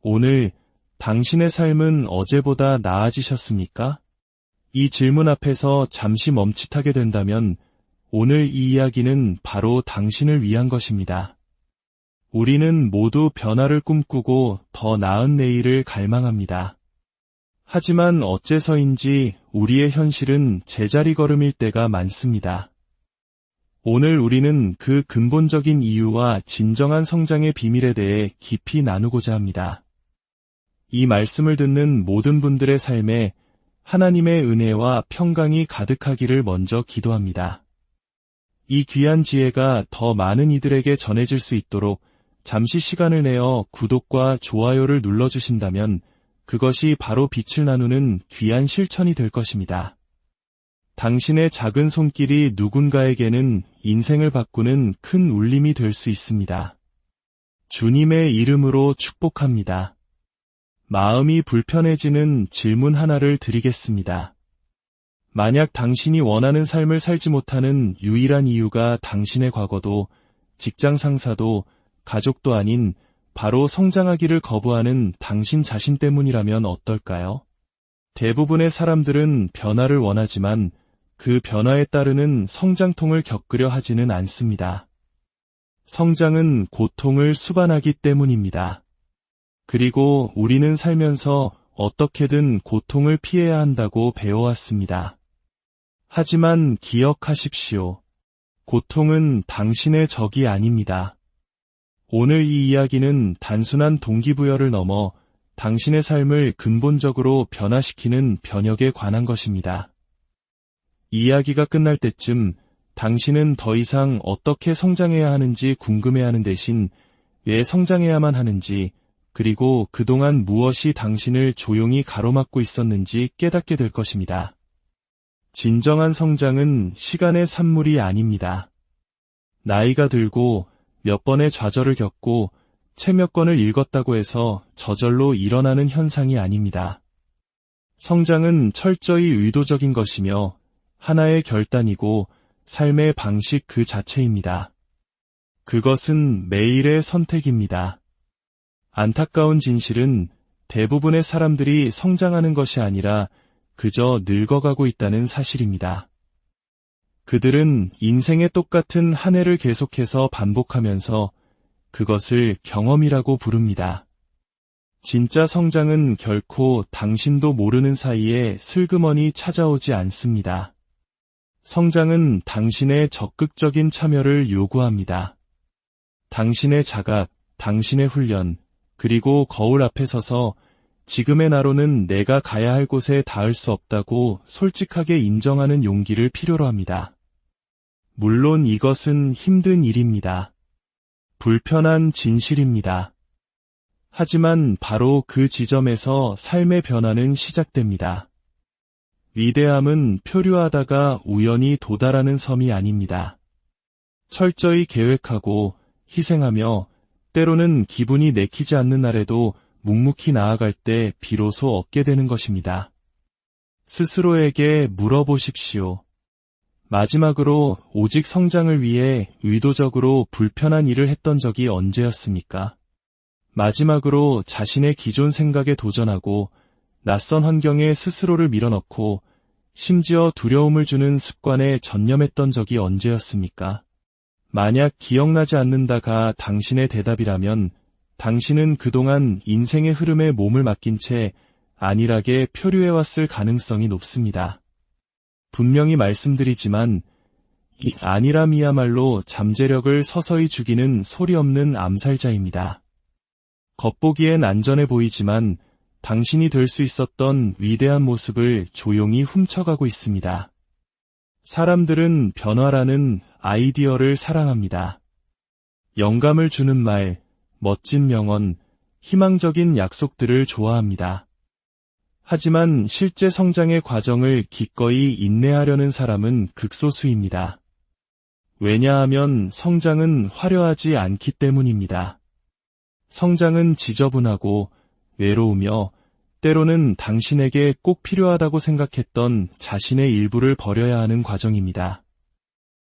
오늘 당신의 삶은 어제보다 나아지셨습니까? 이 질문 앞에서 잠시 멈칫하게 된다면 오늘 이 이야기는 바로 당신을 위한 것입니다. 우리는 모두 변화를 꿈꾸고 더 나은 내일을 갈망합니다. 하지만 어째서인지 우리의 현실은 제자리 걸음일 때가 많습니다. 오늘 우리는 그 근본적인 이유와 진정한 성장의 비밀에 대해 깊이 나누고자 합니다. 이 말씀을 듣는 모든 분들의 삶에 하나님의 은혜와 평강이 가득하기를 먼저 기도합니다. 이 귀한 지혜가 더 많은 이들에게 전해질 수 있도록 잠시 시간을 내어 구독과 좋아요를 눌러주신다면 그것이 바로 빛을 나누는 귀한 실천이 될 것입니다. 당신의 작은 손길이 누군가에게는 인생을 바꾸는 큰 울림이 될 수 있습니다. 주님의 이름으로 축복합니다. 마음이 불편해지는 질문 하나를 드리겠습니다. 만약 당신이 원하는 삶을 살지 못하는 유일한 이유가 당신의 과거도 직장 상사도 가족도 아닌 바로 성장하기를 거부하는 당신 자신 때문이라면 어떨까요? 대부분의 사람들은 변화를 원하지만 그 변화에 따르는 성장통을 겪으려 하지는 않습니다. 성장은 고통을 수반하기 때문입니다. 그리고 우리는 살면서 어떻게든 고통을 피해야 한다고 배워왔습니다. 하지만 기억하십시오. 고통은 당신의 적이 아닙니다. 오늘 이 이야기는 단순한 동기부여를 넘어 당신의 삶을 근본적으로 변화시키는 변혁에 관한 것입니다. 이야기가 끝날 때쯤 당신은 더 이상 어떻게 성장해야 하는지 궁금해하는 대신 왜 성장해야만 하는지 그리고 그동안 무엇이 당신을 조용히 가로막고 있었는지 깨닫게 될 것입니다. 진정한 성장은 시간의 산물이 아닙니다. 나이가 들고 몇 번의 좌절을 겪고 책 몇 권을 읽었다고 해서 저절로 일어나는 현상이 아닙니다. 성장은 철저히 의도적인 것이며 하나의 결단이고 삶의 방식 그 자체입니다. 그것은 매일의 선택입니다. 안타까운 진실은 대부분의 사람들이 성장하는 것이 아니라 그저 늙어가고 있다는 사실입니다. 그들은 인생의 똑같은 한 해를 계속해서 반복하면서 그것을 경험이라고 부릅니다. 진짜 성장은 결코 당신도 모르는 사이에 슬그머니 찾아오지 않습니다. 성장은 당신의 적극적인 참여를 요구합니다. 당신의 자각, 당신의 훈련, 그리고 거울 앞에 서서 지금의 나로는 내가 가야 할 곳에 닿을 수 없다고 솔직하게 인정하는 용기를 필요로 합니다. 물론 이것은 힘든 일입니다. 불편한 진실입니다. 하지만 바로 그 지점에서 삶의 변화는 시작됩니다. 위대함은 표류하다가 우연히 도달하는 섬이 아닙니다. 철저히 계획하고 희생하며 때로는 기분이 내키지 않는 날에도 묵묵히 나아갈 때 비로소 얻게 되는 것입니다. 스스로에게 물어보십시오. 마지막으로 오직 성장을 위해 의도적으로 불편한 일을 했던 적이 언제였습니까? 마지막으로 자신의 기존 생각에 도전하고 낯선 환경에 스스로를 밀어넣고 심지어 두려움을 주는 습관에 전념했던 적이 언제였습니까? 만약 기억나지 않는다가 당신의 대답이라면 당신은 그동안 인생의 흐름에 몸을 맡긴 채 안일하게 표류해왔을 가능성이 높습니다. 분명히 말씀드리지만 이 안일함이야말로 잠재력을 서서히 죽이는 소리 없는 암살자입니다. 겉보기엔 안전해 보이지만 당신이 될 수 있었던 위대한 모습을 조용히 훔쳐가고 있습니다. 사람들은 변화라는 아이디어를 사랑합니다. 영감을 주는 말, 멋진 명언, 희망적인 약속들을 좋아합니다. 하지만 실제 성장의 과정을 기꺼이 인내하려는 사람은 극소수입니다. 왜냐하면 성장은 화려하지 않기 때문입니다. 성장은 지저분하고 외로우며 때로는 당신에게 꼭 필요하다고 생각했던 자신의 일부를 버려야 하는 과정입니다.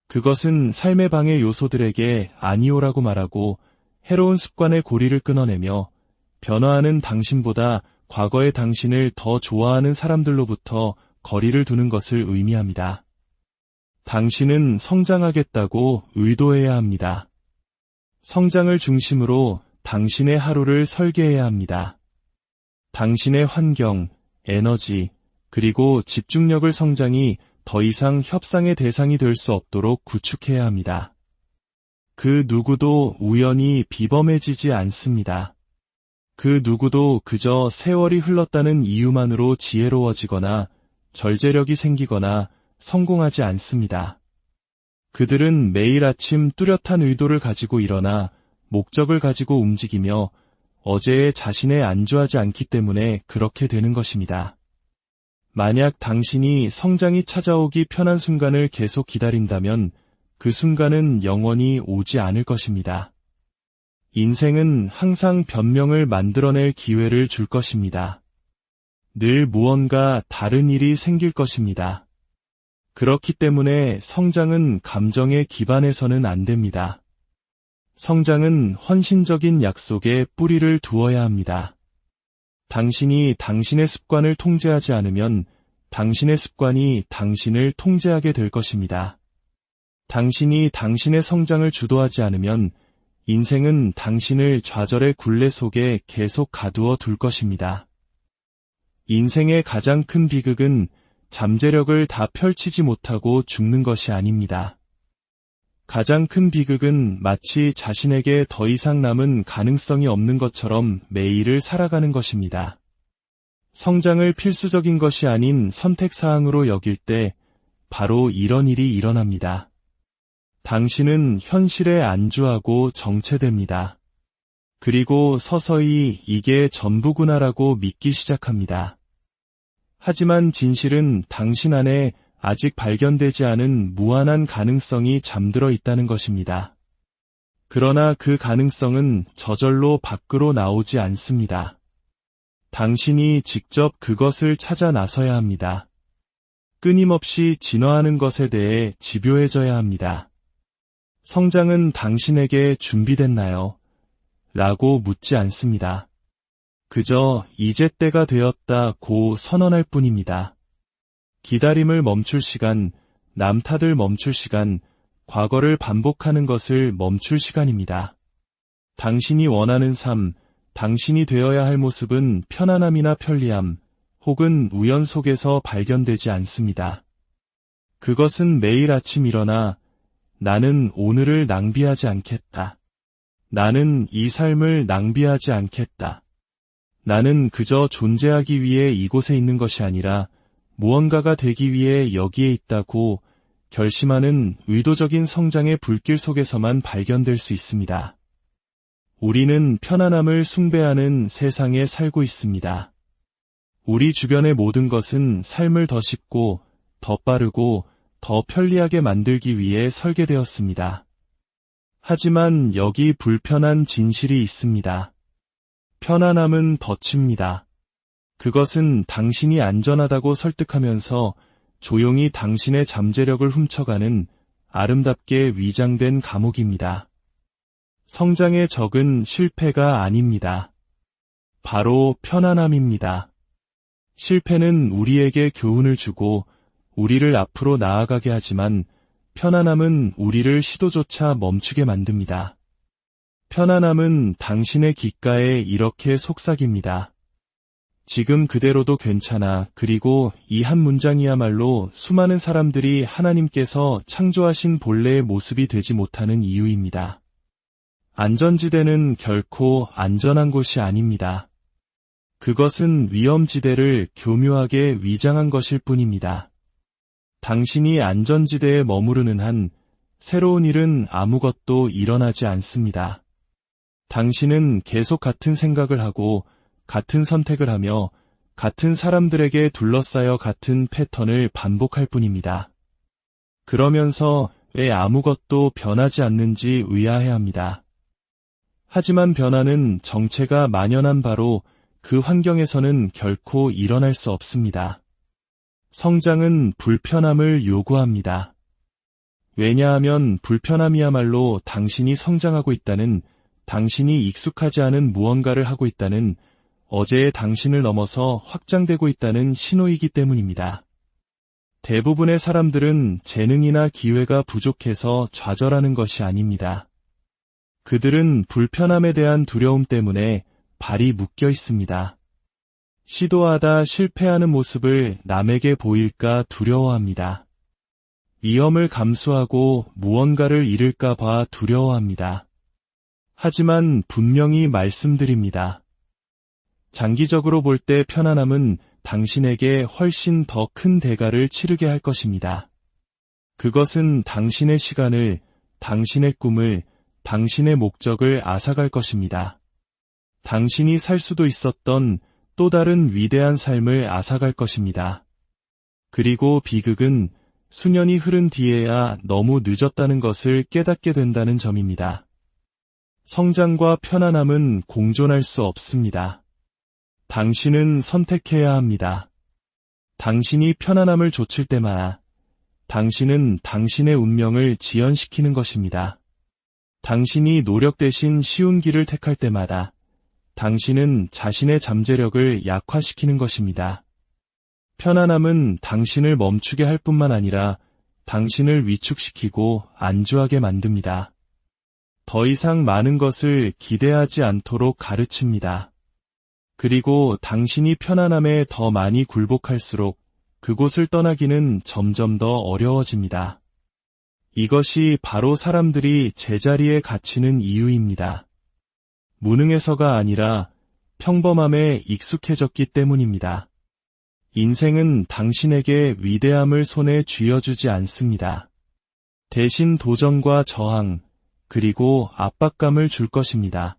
그것은 삶의 방해 요소들에게 아니오라고 말하고 해로운 습관의 고리를 끊어내며 변화하는 당신보다 과거의 당신을 더 좋아하는 사람들로부터 거리를 두는 것을 의미합니다. 당신은 성장하겠다고 의도해야 합니다. 성장을 중심으로 당신의 하루를 설계해야 합니다. 당신의 환경, 에너지, 그리고 집중력을 성장이 더 이상 협상의 대상이 될 수 없도록 구축해야 합니다. 그 누구도 우연히 비범해지지 않습니다. 그 누구도 그저 세월이 흘렀다는 이유만으로 지혜로워지거나 절제력이 생기거나 성공하지 않습니다. 그들은 매일 아침 뚜렷한 의도를 가지고 일어나 목적을 가지고 움직이며 어제의 자신에 안주하지 않기 때문에 그렇게 되는 것입니다. 만약 당신이 성장이 찾아오기 편한 순간을 계속 기다린다면 그 순간은 영원히 오지 않을 것입니다. 인생은 항상 변명을 만들어낼 기회를 줄 것입니다. 늘 무언가 다른 일이 생길 것입니다. 그렇기 때문에 성장은 감정에 기반해서는 안 됩니다. 성장은 헌신적인 약속에 뿌리를 두어야 합니다. 당신이 당신의 습관을 통제하지 않으면 당신의 습관이 당신을 통제하게 될 것입니다. 당신이 당신의 성장을 주도하지 않으면 인생은 당신을 좌절의 굴레 속에 계속 가두어 둘 것입니다. 인생의 가장 큰 비극은 잠재력을 다 펼치지 못하고 죽는 것이 아닙니다. 가장 큰 비극은 마치 자신에게 더 이상 남은 가능성이 없는 것처럼 매일을 살아가는 것입니다. 성장을 필수적인 것이 아닌 선택사항으로 여길 때 바로 이런 일이 일어납니다. 당신은 현실에 안주하고 정체됩니다. 그리고 서서히 이게 전부구나라고 믿기 시작합니다. 하지만 진실은 당신 안에 아직 발견되지 않은 무한한 가능성이 잠들어 있다는 것입니다. 그러나 그 가능성은 저절로 밖으로 나오지 않습니다. 당신이 직접 그것을 찾아 나서야 합니다. 끊임없이 진화하는 것에 대해 집요해져야 합니다. 성장은 당신에게 준비됐나요? 라고 묻지 않습니다. 그저 이제 때가 되었다고 선언할 뿐입니다. 기다림을 멈출 시간, 남 탓을 멈출 시간, 과거를 반복하는 것을 멈출 시간입니다. 당신이 원하는 삶, 당신이 되어야 할 모습은 편안함이나 편리함, 혹은 우연 속에서 발견되지 않습니다. 그것은 매일 아침 일어나 나는 오늘을 낭비하지 않겠다. 나는 이 삶을 낭비하지 않겠다. 나는 그저 존재하기 위해 이곳에 있는 것이 아니라 무언가가 되기 위해 여기에 있다고 결심하는 의도적인 성장의 불길 속에서만 발견될 수 있습니다. 우리는 편안함을 숭배하는 세상에 살고 있습니다. 우리 주변의 모든 것은 삶을 더 쉽고, 더 빠르고, 더 편리하게 만들기 위해 설계되었습니다. 하지만 여기 불편한 진실이 있습니다. 편안함은 덫입니다. 그것은 당신이 안전하다고 설득하면서 조용히 당신의 잠재력을 훔쳐가는 아름답게 위장된 감옥입니다. 성장의 적은 실패가 아닙니다. 바로 편안함입니다. 실패는 우리에게 교훈을 주고 우리를 앞으로 나아가게 하지만 편안함은 우리를 시도조차 멈추게 만듭니다. 편안함은 당신의 귓가에 이렇게 속삭입니다. 지금 그대로도 괜찮아. 그리고 이 한 문장이야말로 수많은 사람들이 하나님께서 창조하신 본래의 모습이 되지 못하는 이유입니다. 안전지대는 결코 안전한 곳이 아닙니다. 그것은 위험지대를 교묘하게 위장한 것일 뿐입니다. 당신이 안전지대에 머무르는 한 새로운 일은 아무것도 일어나지 않습니다. 당신은 계속 같은 생각을 하고 같은 선택을 하며 같은 사람들에게 둘러싸여 같은 패턴을 반복할 뿐입니다. 그러면서 왜 아무것도 변하지 않는지 의아해합니다. 하지만 변화는 정체가 만연한 바로 그 환경에서는 결코 일어날 수 없습니다. 성장은 불편함을 요구합니다. 왜냐하면 불편함이야말로 당신이 성장하고 있다는 당신이 익숙하지 않은 무언가를 하고 있다는, 어제의 당신을 넘어서 확장되고 있다는 신호이기 때문입니다. 대부분의 사람들은 재능이나 기회가 부족해서 좌절하는 것이 아닙니다. 그들은 불편함에 대한 두려움 때문에 발이 묶여 있습니다. 시도하다 실패하는 모습을 남에게 보일까 두려워합니다. 위험을 감수하고 무언가를 잃을까 봐 두려워합니다. 하지만 분명히 말씀드립니다. 장기적으로 볼 때 편안함은 당신에게 훨씬 더 큰 대가를 치르게 할 것입니다. 그것은 당신의 시간을, 당신의 꿈을, 당신의 목적을 앗아갈 것입니다. 당신이 살 수도 있었던 또 다른 위대한 삶을 앗아갈 것입니다. 그리고 비극은 수년이 흐른 뒤에야 너무 늦었다는 것을 깨닫게 된다는 점입니다. 성장과 편안함은 공존할 수 없습니다. 당신은 선택해야 합니다. 당신이 편안함을 좇을 때마다 당신은 당신의 운명을 지연시키는 것입니다. 당신이 노력 대신 쉬운 길을 택할 때마다 당신은 자신의 잠재력을 약화시키는 것입니다. 편안함은 당신을 멈추게 할 뿐만 아니라 당신을 위축시키고 안주하게 만듭니다. 더 이상 많은 것을 기대하지 않도록 가르칩니다. 그리고 당신이 편안함에 더 많이 굴복할수록 그곳을 떠나기는 점점 더 어려워집니다. 이것이 바로 사람들이 제자리에 갇히는 이유입니다. 무능해서가 아니라 평범함에 익숙해졌기 때문입니다. 인생은 당신에게 위대함을 손에 쥐어주지 않습니다. 대신 도전과 저항, 그리고 압박감을 줄 것입니다.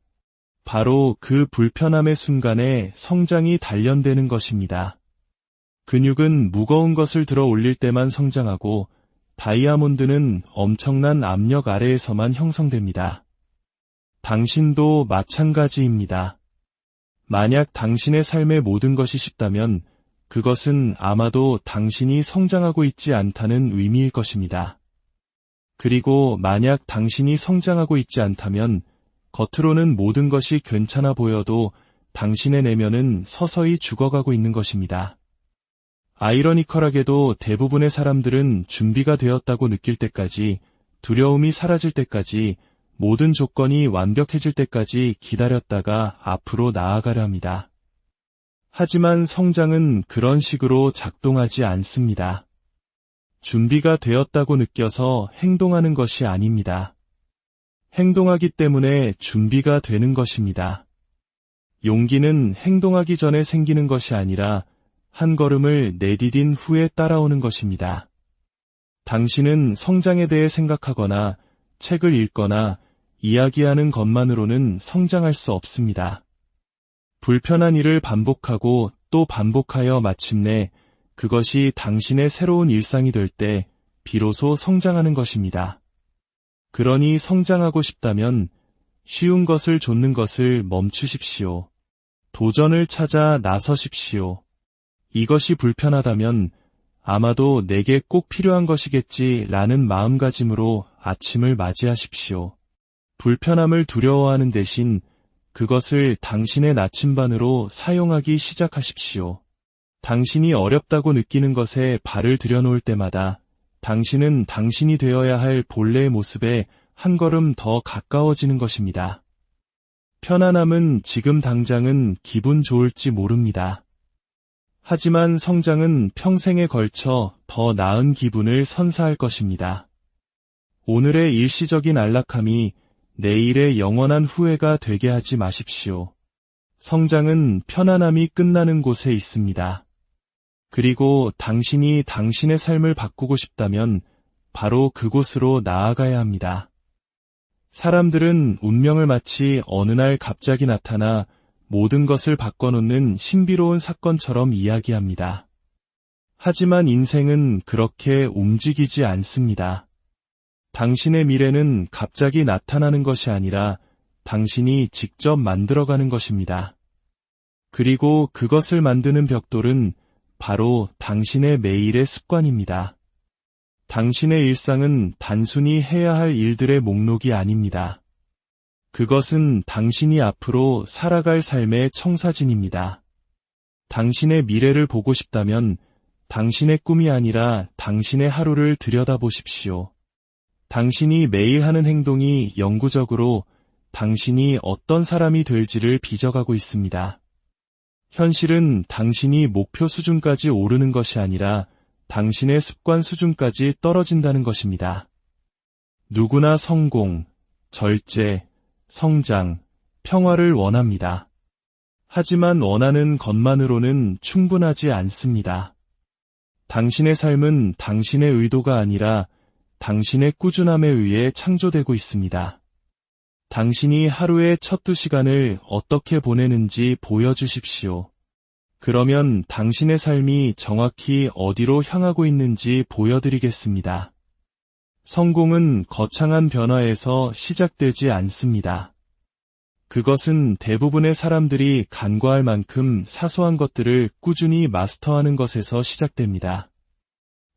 바로 그 불편함의 순간에 성장이 단련되는 것입니다. 근육은 무거운 것을 들어 올릴 때만 성장하고 다이아몬드는 엄청난 압력 아래에서만 형성됩니다. 당신도 마찬가지입니다. 만약 당신의 삶의 모든 것이 쉽다면 그것은 아마도 당신이 성장하고 있지 않다는 의미일 것입니다. 그리고 만약 당신이 성장하고 있지 않다면 겉으로는 모든 것이 괜찮아 보여도 당신의 내면은 서서히 죽어가고 있는 것입니다. 아이러니컬하게도 대부분의 사람들은 준비가 되었다고 느낄 때까지, 두려움이 사라질 때까지, 모든 조건이 완벽해질 때까지 기다렸다가 앞으로 나아가려 합니다. 하지만 성장은 그런 식으로 작동하지 않습니다. 준비가 되었다고 느껴서 행동하는 것이 아닙니다. 행동하기 때문에 준비가 되는 것입니다. 용기는 행동하기 전에 생기는 것이 아니라 한 걸음을 내디딘 후에 따라오는 것입니다. 당신은 성장에 대해 생각하거나 책을 읽거나 이야기하는 것만으로는 성장할 수 없습니다. 불편한 일을 반복하고 또 반복하여 마침내 그것이 당신의 새로운 일상이 될 때 비로소 성장하는 것입니다. 그러니 성장하고 싶다면 쉬운 것을 좇는 것을 멈추십시오. 도전을 찾아 나서십시오. 이것이 불편하다면 아마도 내게 꼭 필요한 것이겠지라는 마음가짐으로 아침을 맞이하십시오. 불편함을 두려워하는 대신 그것을 당신의 나침반으로 사용하기 시작하십시오. 당신이 어렵다고 느끼는 것에 발을 들여놓을 때마다 당신은 당신이 되어야 할 본래의 모습에 한 걸음 더 가까워지는 것입니다. 편안함은 지금 당장은 기분 좋을지 모릅니다. 하지만 성장은 평생에 걸쳐 더 나은 기분을 선사할 것입니다. 오늘의 일시적인 안락함이 내일의 영원한 후회가 되게 하지 마십시오. 성장은 편안함이 끝나는 곳에 있습니다. 그리고 당신이 당신의 삶을 바꾸고 싶다면 바로 그곳으로 나아가야 합니다. 사람들은 운명을 마치 어느 날 갑자기 나타나 모든 것을 바꿔놓는 신비로운 사건처럼 이야기합니다. 하지만 인생은 그렇게 움직이지 않습니다. 당신의 미래는 갑자기 나타나는 것이 아니라 당신이 직접 만들어가는 것입니다. 그리고 그것을 만드는 벽돌은 바로 당신의 매일의 습관입니다. 당신의 일상은 단순히 해야 할 일들의 목록이 아닙니다. 그것은 당신이 앞으로 살아갈 삶의 청사진입니다. 당신의 미래를 보고 싶다면 당신의 꿈이 아니라 당신의 하루를 들여다보십시오. 당신이 매일 하는 행동이 영구적으로 당신이 어떤 사람이 될지를 빚어가고 있습니다. 현실은 당신이 목표 수준까지 오르는 것이 아니라 당신의 습관 수준까지 떨어진다는 것입니다. 누구나 성공, 절제, 성장, 평화를 원합니다. 하지만 원하는 것만으로는 충분하지 않습니다. 당신의 삶은 당신의 의도가 아니라 당신의 꾸준함에 의해 창조되고 있습니다. 당신이 하루의 첫 2시간을 어떻게 보내는지 보여주십시오. 그러면 당신의 삶이 정확히 어디로 향하고 있는지 보여드리겠습니다. 성공은 거창한 변화에서 시작되지 않습니다. 그것은 대부분의 사람들이 간과할 만큼 사소한 것들을 꾸준히 마스터하는 것에서 시작됩니다.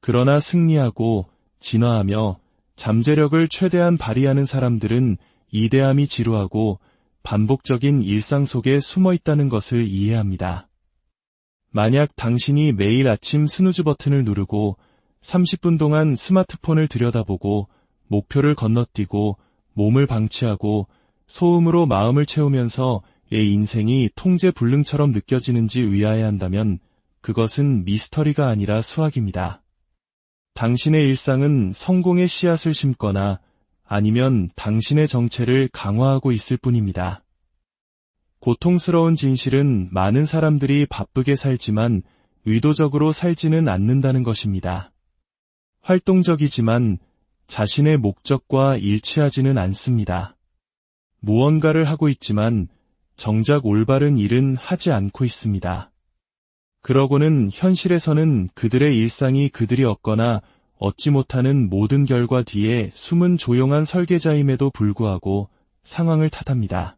그러나 승리하고 진화하며 잠재력을 최대한 발휘하는 사람들은 이대함이 지루하고 반복적인 일상 속에 숨어 있다는 것을 이해합니다. 만약 당신이 매일 아침 스누즈 버튼을 누르고 30분 동안 스마트폰을 들여다보고 목표를 건너뛰고 몸을 방치하고 소음으로 마음을 채우면서 내 인생이 통제불능처럼 느껴지는지 의아해한다면 그것은 미스터리가 아니라 수학입니다. 당신의 일상은 성공의 씨앗을 심거나 아니면 당신의 정체를 강화하고 있을 뿐입니다. 고통스러운 진실은 많은 사람들이 바쁘게 살지만 의도적으로 살지는 않는다는 것입니다. 활동적이지만 자신의 목적과 일치하지는 않습니다. 무언가를 하고 있지만 정작 올바른 일은 하지 않고 있습니다. 그러고는 현실에서는 그들의 일상이 그들이 얻거나 얻지 못하는 모든 결과 뒤에 숨은 조용한 설계자임에도 불구하고 상황을 탓합니다.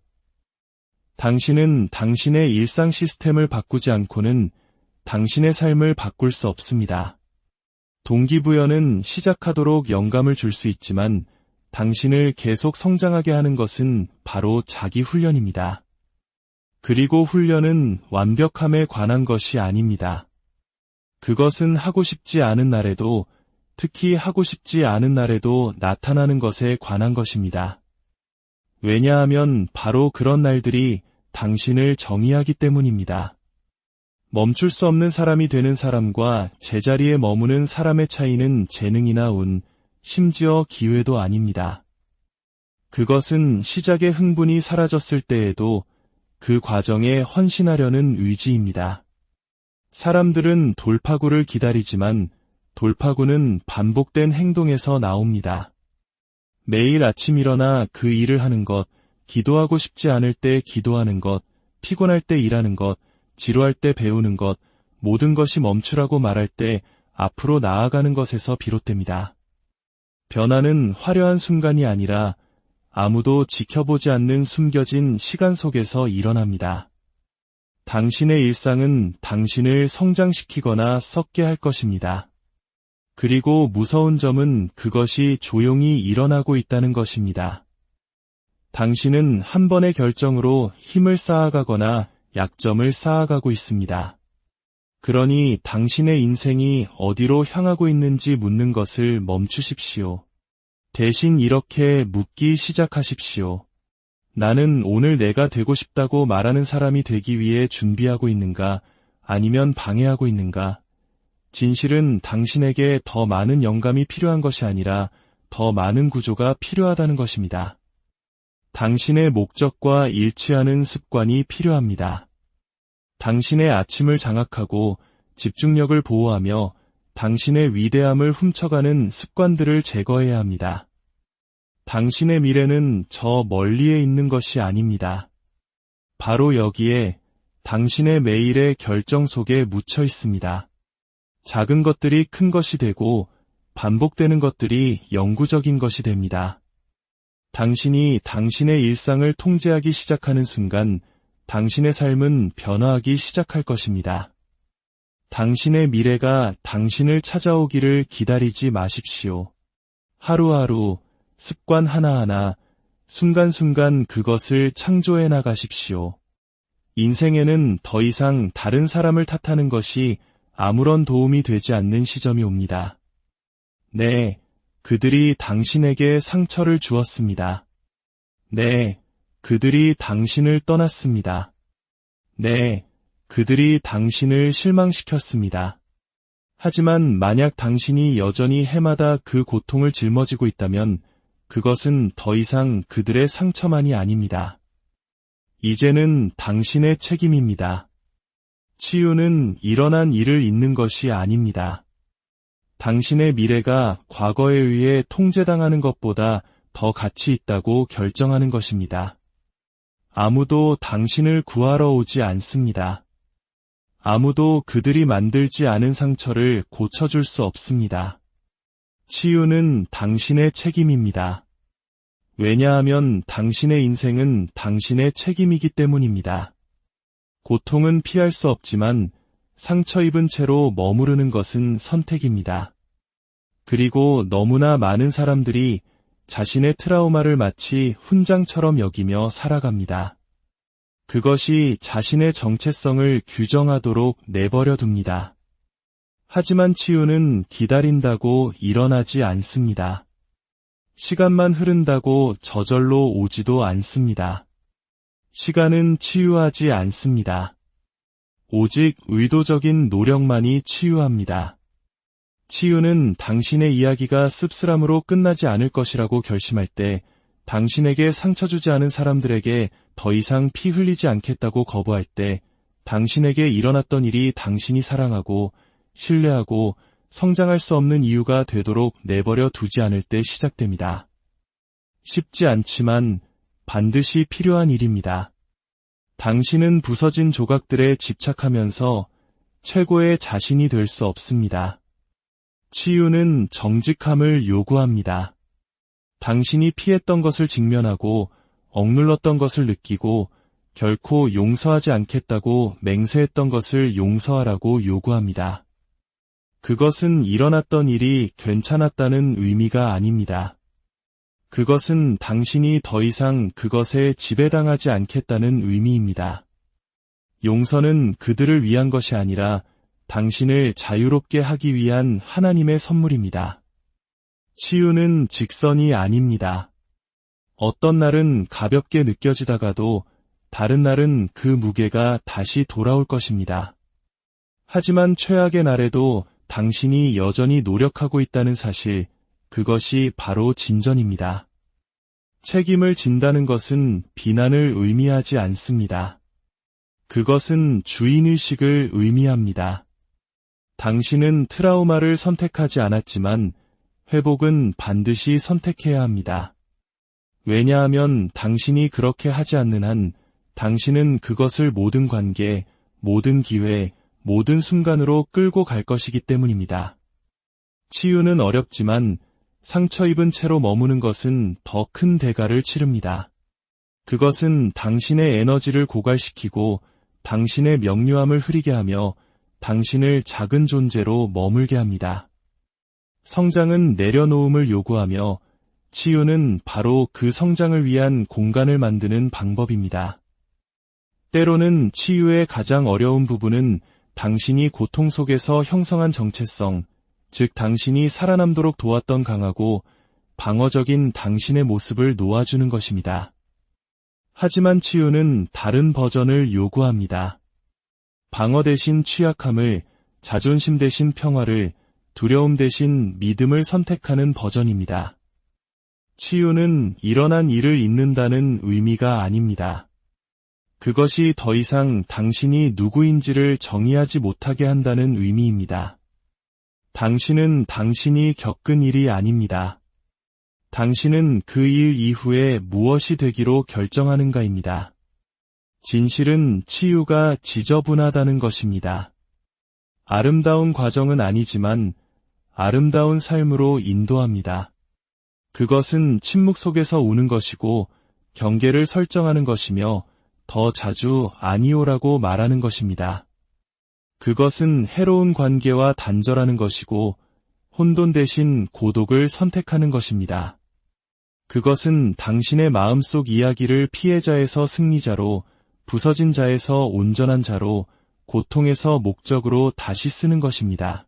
당신은 당신의 일상 시스템을 바꾸지 않고는 당신의 삶을 바꿀 수 없습니다. 동기부여는 시작하도록 영감을 줄 수 있지만 당신을 계속 성장하게 하는 것은 바로 자기 훈련입니다. 그리고 훈련은 완벽함에 관한 것이 아닙니다. 그것은 하고 싶지 않은 날에도, 특히 하고 싶지 않은 날에도 나타나는 것에 관한 것입니다. 왜냐하면 바로 그런 날들이 당신을 정의하기 때문입니다. 멈출 수 없는 사람이 되는 사람과 제자리에 머무는 사람의 차이는 재능이나 운, 심지어 기회도 아닙니다. 그것은 시작의 흥분이 사라졌을 때에도 그 과정에 헌신하려는 의지입니다. 사람들은 돌파구를 기다리지만 돌파구는 반복된 행동에서 나옵니다. 매일 아침 일어나 그 일을 하는 것, 기도하고 싶지 않을 때 기도하는 것, 피곤할 때 일하는 것, 지루할 때 배우는 것, 모든 것이 멈추라고 말할 때 앞으로 나아가는 것에서 비롯됩니다. 변화는 화려한 순간이 아니라 아무도 지켜보지 않는 숨겨진 시간 속에서 일어납니다. 당신의 일상은 당신을 성장시키거나 썩게 할 것입니다. 그리고 무서운 점은 그것이 조용히 일어나고 있다는 것입니다. 당신은 한 번의 결정으로 힘을 쌓아가거나 약점을 쌓아가고 있습니다. 그러니 당신의 인생이 어디로 향하고 있는지 묻는 것을 멈추십시오. 대신 이렇게 묻기 시작하십시오. 나는 오늘 내가 되고 싶다고 말하는 사람이 되기 위해 준비하고 있는가, 아니면 방해하고 있는가? 진실은 당신에게 더 많은 영감이 필요한 것이 아니라 더 많은 구조가 필요하다는 것입니다. 당신의 목적과 일치하는 습관이 필요합니다. 당신의 아침을 장악하고 집중력을 보호하며 당신의 위대함을 훔쳐가는 습관들을 제거해야 합니다. 당신의 미래는 저 멀리에 있는 것이 아닙니다. 바로 여기에 당신의 매일의 결정 속에 묻혀 있습니다. 작은 것들이 큰 것이 되고 반복되는 것들이 영구적인 것이 됩니다. 당신이 당신의 일상을 통제하기 시작하는 순간 당신의 삶은 변화하기 시작할 것입니다. 당신의 미래가 당신을 찾아오기를 기다리지 마십시오. 하루하루, 습관 하나하나, 순간순간 그것을 창조해 나가십시오. 인생에는 더 이상 다른 사람을 탓하는 것이 아무런 도움이 되지 않는 시점이 옵니다. 네, 그들이 당신에게 상처를 주었습니다. 네, 그들이 당신을 떠났습니다. 네, 그들이 당신을 실망시켰습니다. 하지만 만약 당신이 여전히 해마다 그 고통을 짊어지고 있다면 그것은 더 이상 그들의 상처만이 아닙니다. 이제는 당신의 책임입니다. 치유는 일어난 일을 잇는 것이 아닙니다. 당신의 미래가 과거에 의해 통제당하는 것보다 더 가치 있다고 결정하는 것입니다. 아무도 당신을 구하러 오지 않습니다. 아무도 그들이 만들지 않은 상처를 고쳐줄 수 없습니다. 치유는 당신의 책임입니다. 왜냐하면 당신의 인생은 당신의 책임이기 때문입니다. 고통은 피할 수 없지만 상처 입은 채로 머무르는 것은 선택입니다. 그리고 너무나 많은 사람들이 자신의 트라우마를 마치 훈장처럼 여기며 살아갑니다. 그것이 자신의 정체성을 규정하도록 내버려 둡니다. 하지만 치유는 기다린다고 일어나지 않습니다. 시간만 흐른다고 저절로 오지도 않습니다. 시간은 치유하지 않습니다. 오직 의도적인 노력만이 치유합니다. 치유는 당신의 이야기가 씁쓸함으로 끝나지 않을 것이라고 결심할 때, 당신에게 상처 주지 않은 사람들에게 더 이상 피 흘리지 않겠다고 거부할 때, 당신에게 일어났던 일이 당신이 사랑하고 신뢰하고 성장할 수 없는 이유가 되도록 내버려 두지 않을 때 시작됩니다. 쉽지 않지만 반드시 필요한 일입니다. 당신은 부서진 조각들에 집착하면서 최고의 자신이 될 수 없습니다. 치유는 정직함을 요구합니다. 당신이 피했던 것을 직면하고 억눌렀던 것을 느끼고 결코 용서하지 않겠다고 맹세했던 것을 용서하라고 요구합니다. 그것은 일어났던 일이 괜찮았다는 의미가 아닙니다. 그것은 당신이 더 이상 그것에 지배당하지 않겠다는 의미입니다. 용서는 그들을 위한 것이 아니라 당신을 자유롭게 하기 위한 하나님의 선물입니다. 치유는 직선이 아닙니다. 어떤 날은 가볍게 느껴지다가도 다른 날은 그 무게가 다시 돌아올 것입니다. 하지만 최악의 날에도 당신이 여전히 노력하고 있다는 사실, 그것이 바로 진전입니다. 책임을 진다는 것은 비난을 의미하지 않습니다. 그것은 주인의식을 의미합니다. 당신은 트라우마를 선택하지 않았지만 회복은 반드시 선택해야 합니다. 왜냐하면 당신이 그렇게 하지 않는 한 당신은 그것을 모든 관계, 모든 기회, 모든 순간으로 끌고 갈 것이기 때문입니다. 치유는 어렵지만 상처 입은 채로 머무는 것은 더 큰 대가를 치릅니다. 그것은 당신의 에너지를 고갈시키고 당신의 명료함을 흐리게 하며 당신을 작은 존재로 머물게 합니다. 성장은 내려놓음을 요구하며 치유는 바로 그 성장을 위한 공간을 만드는 방법입니다. 때로는 치유의 가장 어려운 부분은 당신이 고통 속에서 형성한 정체성, 즉 당신이 살아남도록 도왔던 강하고 방어적인 당신의 모습을 놓아주는 것입니다. 하지만 치유는 다른 버전을 요구합니다. 방어 대신 취약함을, 자존심 대신 평화를, 두려움 대신 믿음을 선택하는 버전입니다. 치유는 일어난 일을 잇는다는 의미가 아닙니다. 그것이 더 이상 당신이 누구인지를 정의하지 못하게 한다는 의미입니다. 당신은 당신이 겪은 일이 아닙니다. 당신은 그 일 이후에 무엇이 되기로 결정하는가입니다. 진실은 치유가 지저분하다는 것입니다. 아름다운 과정은 아니지만 아름다운 삶으로 인도합니다. 그것은 침묵 속에서 우는 것이고 경계를 설정하는 것이며 더 자주 아니오라고 말하는 것입니다. 그것은 해로운 관계와 단절하는 것이고 혼돈 대신 고독을 선택하는 것입니다. 그것은 당신의 마음속 이야기를 피해자에서 승리자로, 부서진 자에서 온전한 자로, 고통에서 목적으로 다시 쓰는 것입니다.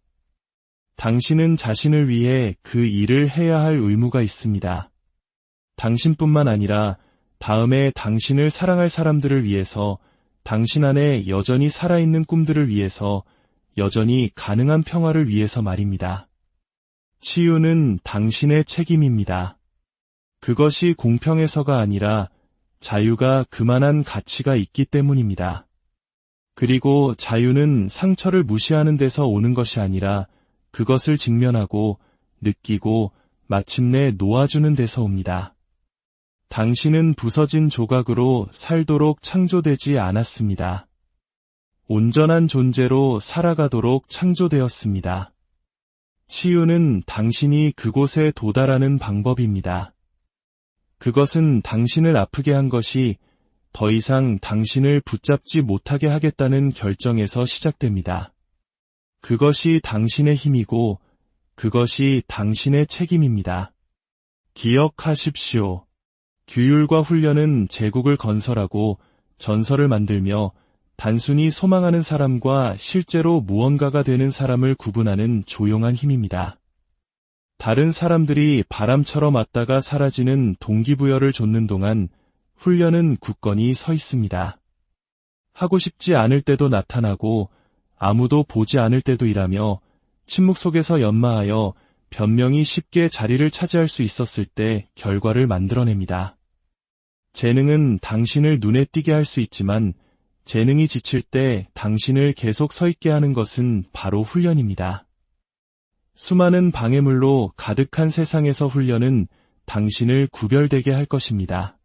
당신은 자신을 위해 그 일을 해야 할 의무가 있습니다. 당신뿐만 아니라 다음에 당신을 사랑할 사람들을 위해서, 당신 안에 여전히 살아있는 꿈들을 위해서, 여전히 가능한 평화를 위해서 말입니다. 치유는 당신의 책임입니다. 그것이 공평해서가 아니라 자유가 그만한 가치가 있기 때문입니다. 그리고 자유는 상처를 무시하는 데서 오는 것이 아니라 그것을 직면하고 느끼고 마침내 놓아주는 데서 옵니다. 당신은 부서진 조각으로 살도록 창조되지 않았습니다. 온전한 존재로 살아가도록 창조되었습니다. 치유는 당신이 그곳에 도달하는 방법입니다. 그것은 당신을 아프게 한 것이 더 이상 당신을 붙잡지 못하게 하겠다는 결정에서 시작됩니다. 그것이 당신의 힘이고 그것이 당신의 책임입니다. 기억하십시오. 규율과 훈련은 제국을 건설하고 전설을 만들며 단순히 소망하는 사람과 실제로 무언가가 되는 사람을 구분하는 조용한 힘입니다. 다른 사람들이 바람처럼 왔다가 사라지는 동기부여를 좇는 동안 훈련은 굳건히 서 있습니다. 하고 싶지 않을 때도 나타나고 아무도 보지 않을 때도 일하며 침묵 속에서 연마하여 변명이 쉽게 자리를 차지할 수 있었을 때 결과를 만들어냅니다. 재능은 당신을 눈에 띄게 할 수 있지만 재능이 지칠 때 당신을 계속 서 있게 하는 것은 바로 훈련입니다. 수많은 방해물로 가득한 세상에서 훈련은 당신을 구별되게 할 것입니다.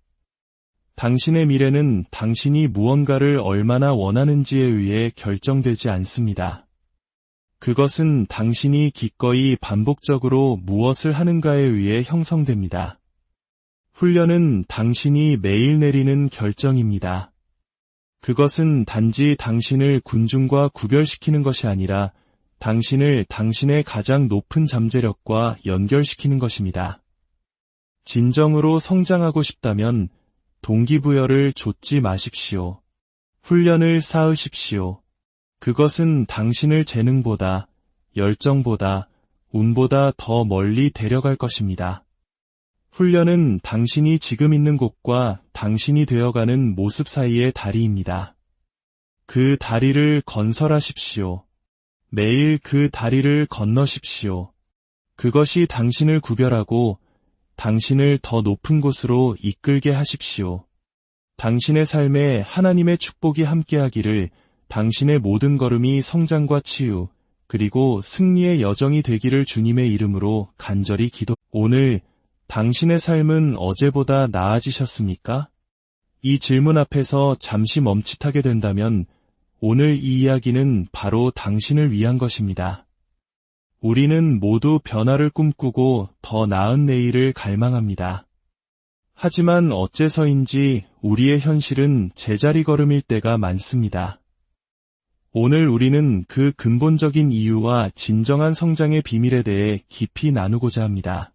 당신의 미래는 당신이 무언가를 얼마나 원하는지에 의해 결정되지 않습니다. 그것은 당신이 기꺼이 반복적으로 무엇을 하는가에 의해 형성됩니다. 훈련은 당신이 매일 내리는 결정입니다. 그것은 단지 당신을 군중과 구별시키는 것이 아니라 당신을 당신의 가장 높은 잠재력과 연결시키는 것입니다. 진정으로 성장하고 싶다면 동기부여를 좇지 마십시오. 훈련을 쌓으십시오. 그것은 당신을 재능보다, 열정보다, 운보다 더 멀리 데려갈 것입니다. 훈련은 당신이 지금 있는 곳과 당신이 되어가는 모습 사이의 다리입니다. 그 다리를 건설하십시오. 매일 그 다리를 건너십시오. 그것이 당신을 구별하고 당신을 더 높은 곳으로 이끌게 하십시오. 당신의 삶에 하나님의 축복이 함께하기를 당신의 모든 걸음이 성장과 치유, 그리고 승리의 여정이 되기를 주님의 이름으로 간절히 오늘 당신의 삶은 어제보다 나아지셨습니까? 이 질문 앞에서 잠시 멈칫하게 된다면 오늘 이 이야기는 바로 당신을 위한 것입니다. 우리는 모두 변화를 꿈꾸고 더 나은 내일을 갈망합니다. 하지만 어째서인지 우리의 현실은 제자리 걸음일 때가 많습니다. 오늘 우리는 그 근본적인 이유와 진정한 성장의 비밀에 대해 깊이 나누고자 합니다.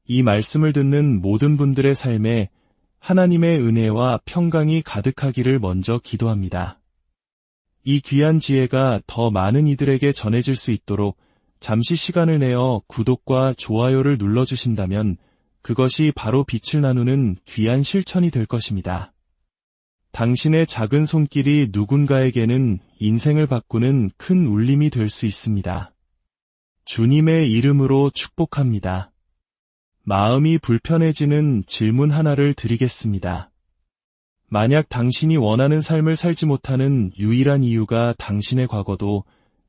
이 말씀을 듣는 모든 분들의 삶에 하나님의 은혜와 평강이 가득하기를 먼저 기도합니다. 이 귀한 지혜가 더 많은 이들에게 전해질 수 있도록 잠시 시간을 내어 구독과 좋아요를 눌러주신다면 그것이 바로 빛을 나누는 귀한 실천이 될 것입니다. 당신의 작은 손길이 누군가에게는 인생을 바꾸는 큰 울림이 될 수 있습니다. 주님의 이름으로 축복합니다. 마음이 불편해지는 질문 하나를 드리겠습니다. 만약 당신이 원하는 삶을 살지 못하는 유일한 이유가 당신의 과거도,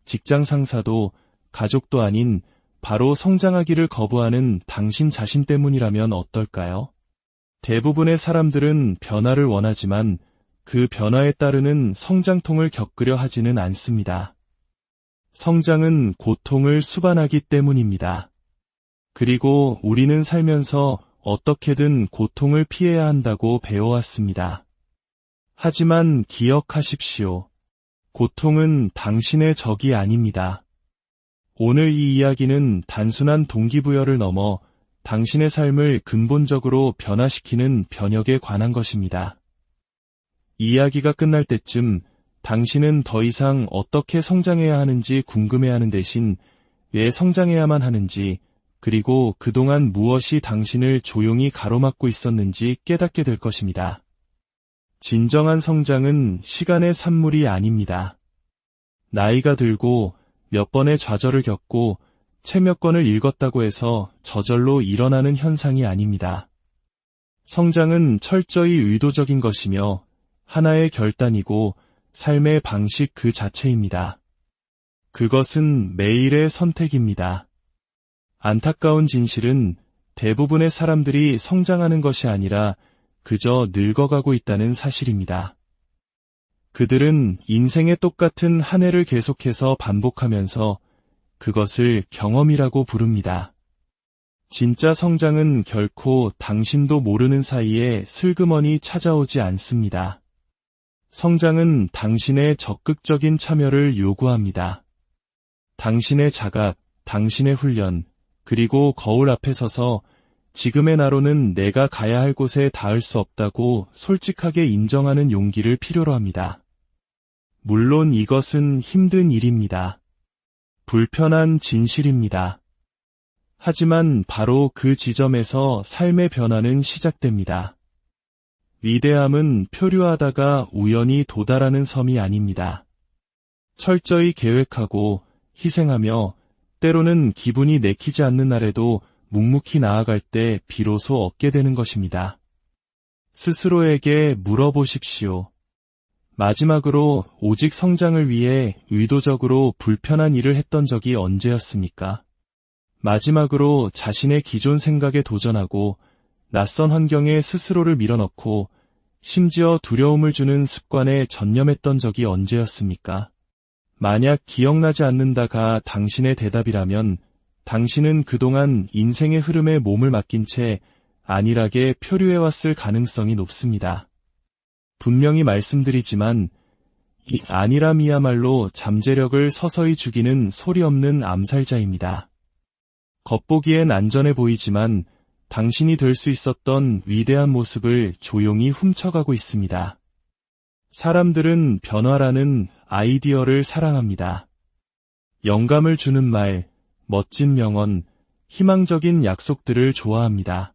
직장 상사도, 가족도 아닌 바로 성장하기를 거부하는 당신 자신 때문이라면 어떨까요? 대부분의 사람들은 변화를 원하지만 그 변화에 따르는 성장통을 겪으려 하지는 않습니다. 성장은 고통을 수반하기 때문입니다. 그리고 우리는 살면서 어떻게든 고통을 피해야 한다고 배워왔습니다. 하지만 기억하십시오. 고통은 당신의 적이 아닙니다. 오늘 이 이야기는 단순한 동기부여를 넘어 당신의 삶을 근본적으로 변화시키는 변혁에 관한 것입니다. 이야기가 끝날 때쯤 당신은 더 이상 어떻게 성장해야 하는지 궁금해하는 대신 왜 성장해야만 하는지, 그리고 그동안 무엇이 당신을 조용히 가로막고 있었는지 깨닫게 될 것입니다. 진정한 성장은 시간의 산물이 아닙니다. 나이가 들고 몇 번의 좌절을 겪고 책 몇 권을 읽었다고 해서 저절로 일어나는 현상이 아닙니다. 성장은 철저히 의도적인 것이며 하나의 결단이고 삶의 방식 그 자체입니다. 그것은 매일의 선택입니다. 안타까운 진실은 대부분의 사람들이 성장하는 것이 아니라 그저 늙어가고 있다는 사실입니다. 그들은 인생의 똑같은 한 해를 계속해서 반복하면서 그것을 경험이라고 부릅니다. 진짜 성장은 결코 당신도 모르는 사이에 슬그머니 찾아오지 않습니다. 성장은 당신의 적극적인 참여를 요구합니다. 당신의 자각, 당신의 훈련, 그리고 거울 앞에 서서 지금의 나로는 내가 가야 할 곳에 닿을 수 없다고 솔직하게 인정하는 용기를 필요로 합니다. 물론 이것은 힘든 일입니다. 불편한 진실입니다. 하지만 바로 그 지점에서 삶의 변화는 시작됩니다. 위대함은 표류하다가 우연히 도달하는 섬이 아닙니다. 철저히 계획하고 희생하며 때로는 기분이 내키지 않는 날에도 묵묵히 나아갈 때 비로소 얻게 되는 것입니다. 스스로에게 물어보십시오. 마지막으로 오직 성장을 위해 의도적으로 불편한 일을 했던 적이 언제였습니까? 마지막으로 자신의 기존 생각에 도전하고 낯선 환경에 스스로를 밀어넣고 심지어 두려움을 주는 습관에 전념했던 적이 언제였습니까? 만약 기억나지 않는다가 당신의 대답이라면 당신은 그동안 인생의 흐름에 몸을 맡긴 채 안일하게 표류해왔을 가능성이 높습니다. 분명히 말씀드리지만 이 안일함이야말로 잠재력을 서서히 죽이는 소리 없는 암살자입니다. 겉보기엔 안전해 보이지만 당신이 될 수 있었던 위대한 모습을 조용히 훔쳐가고 있습니다. 사람들은 변화라는 아이디어를 사랑합니다. 영감을 주는 말, 멋진 명언, 희망적인 약속들을 좋아합니다.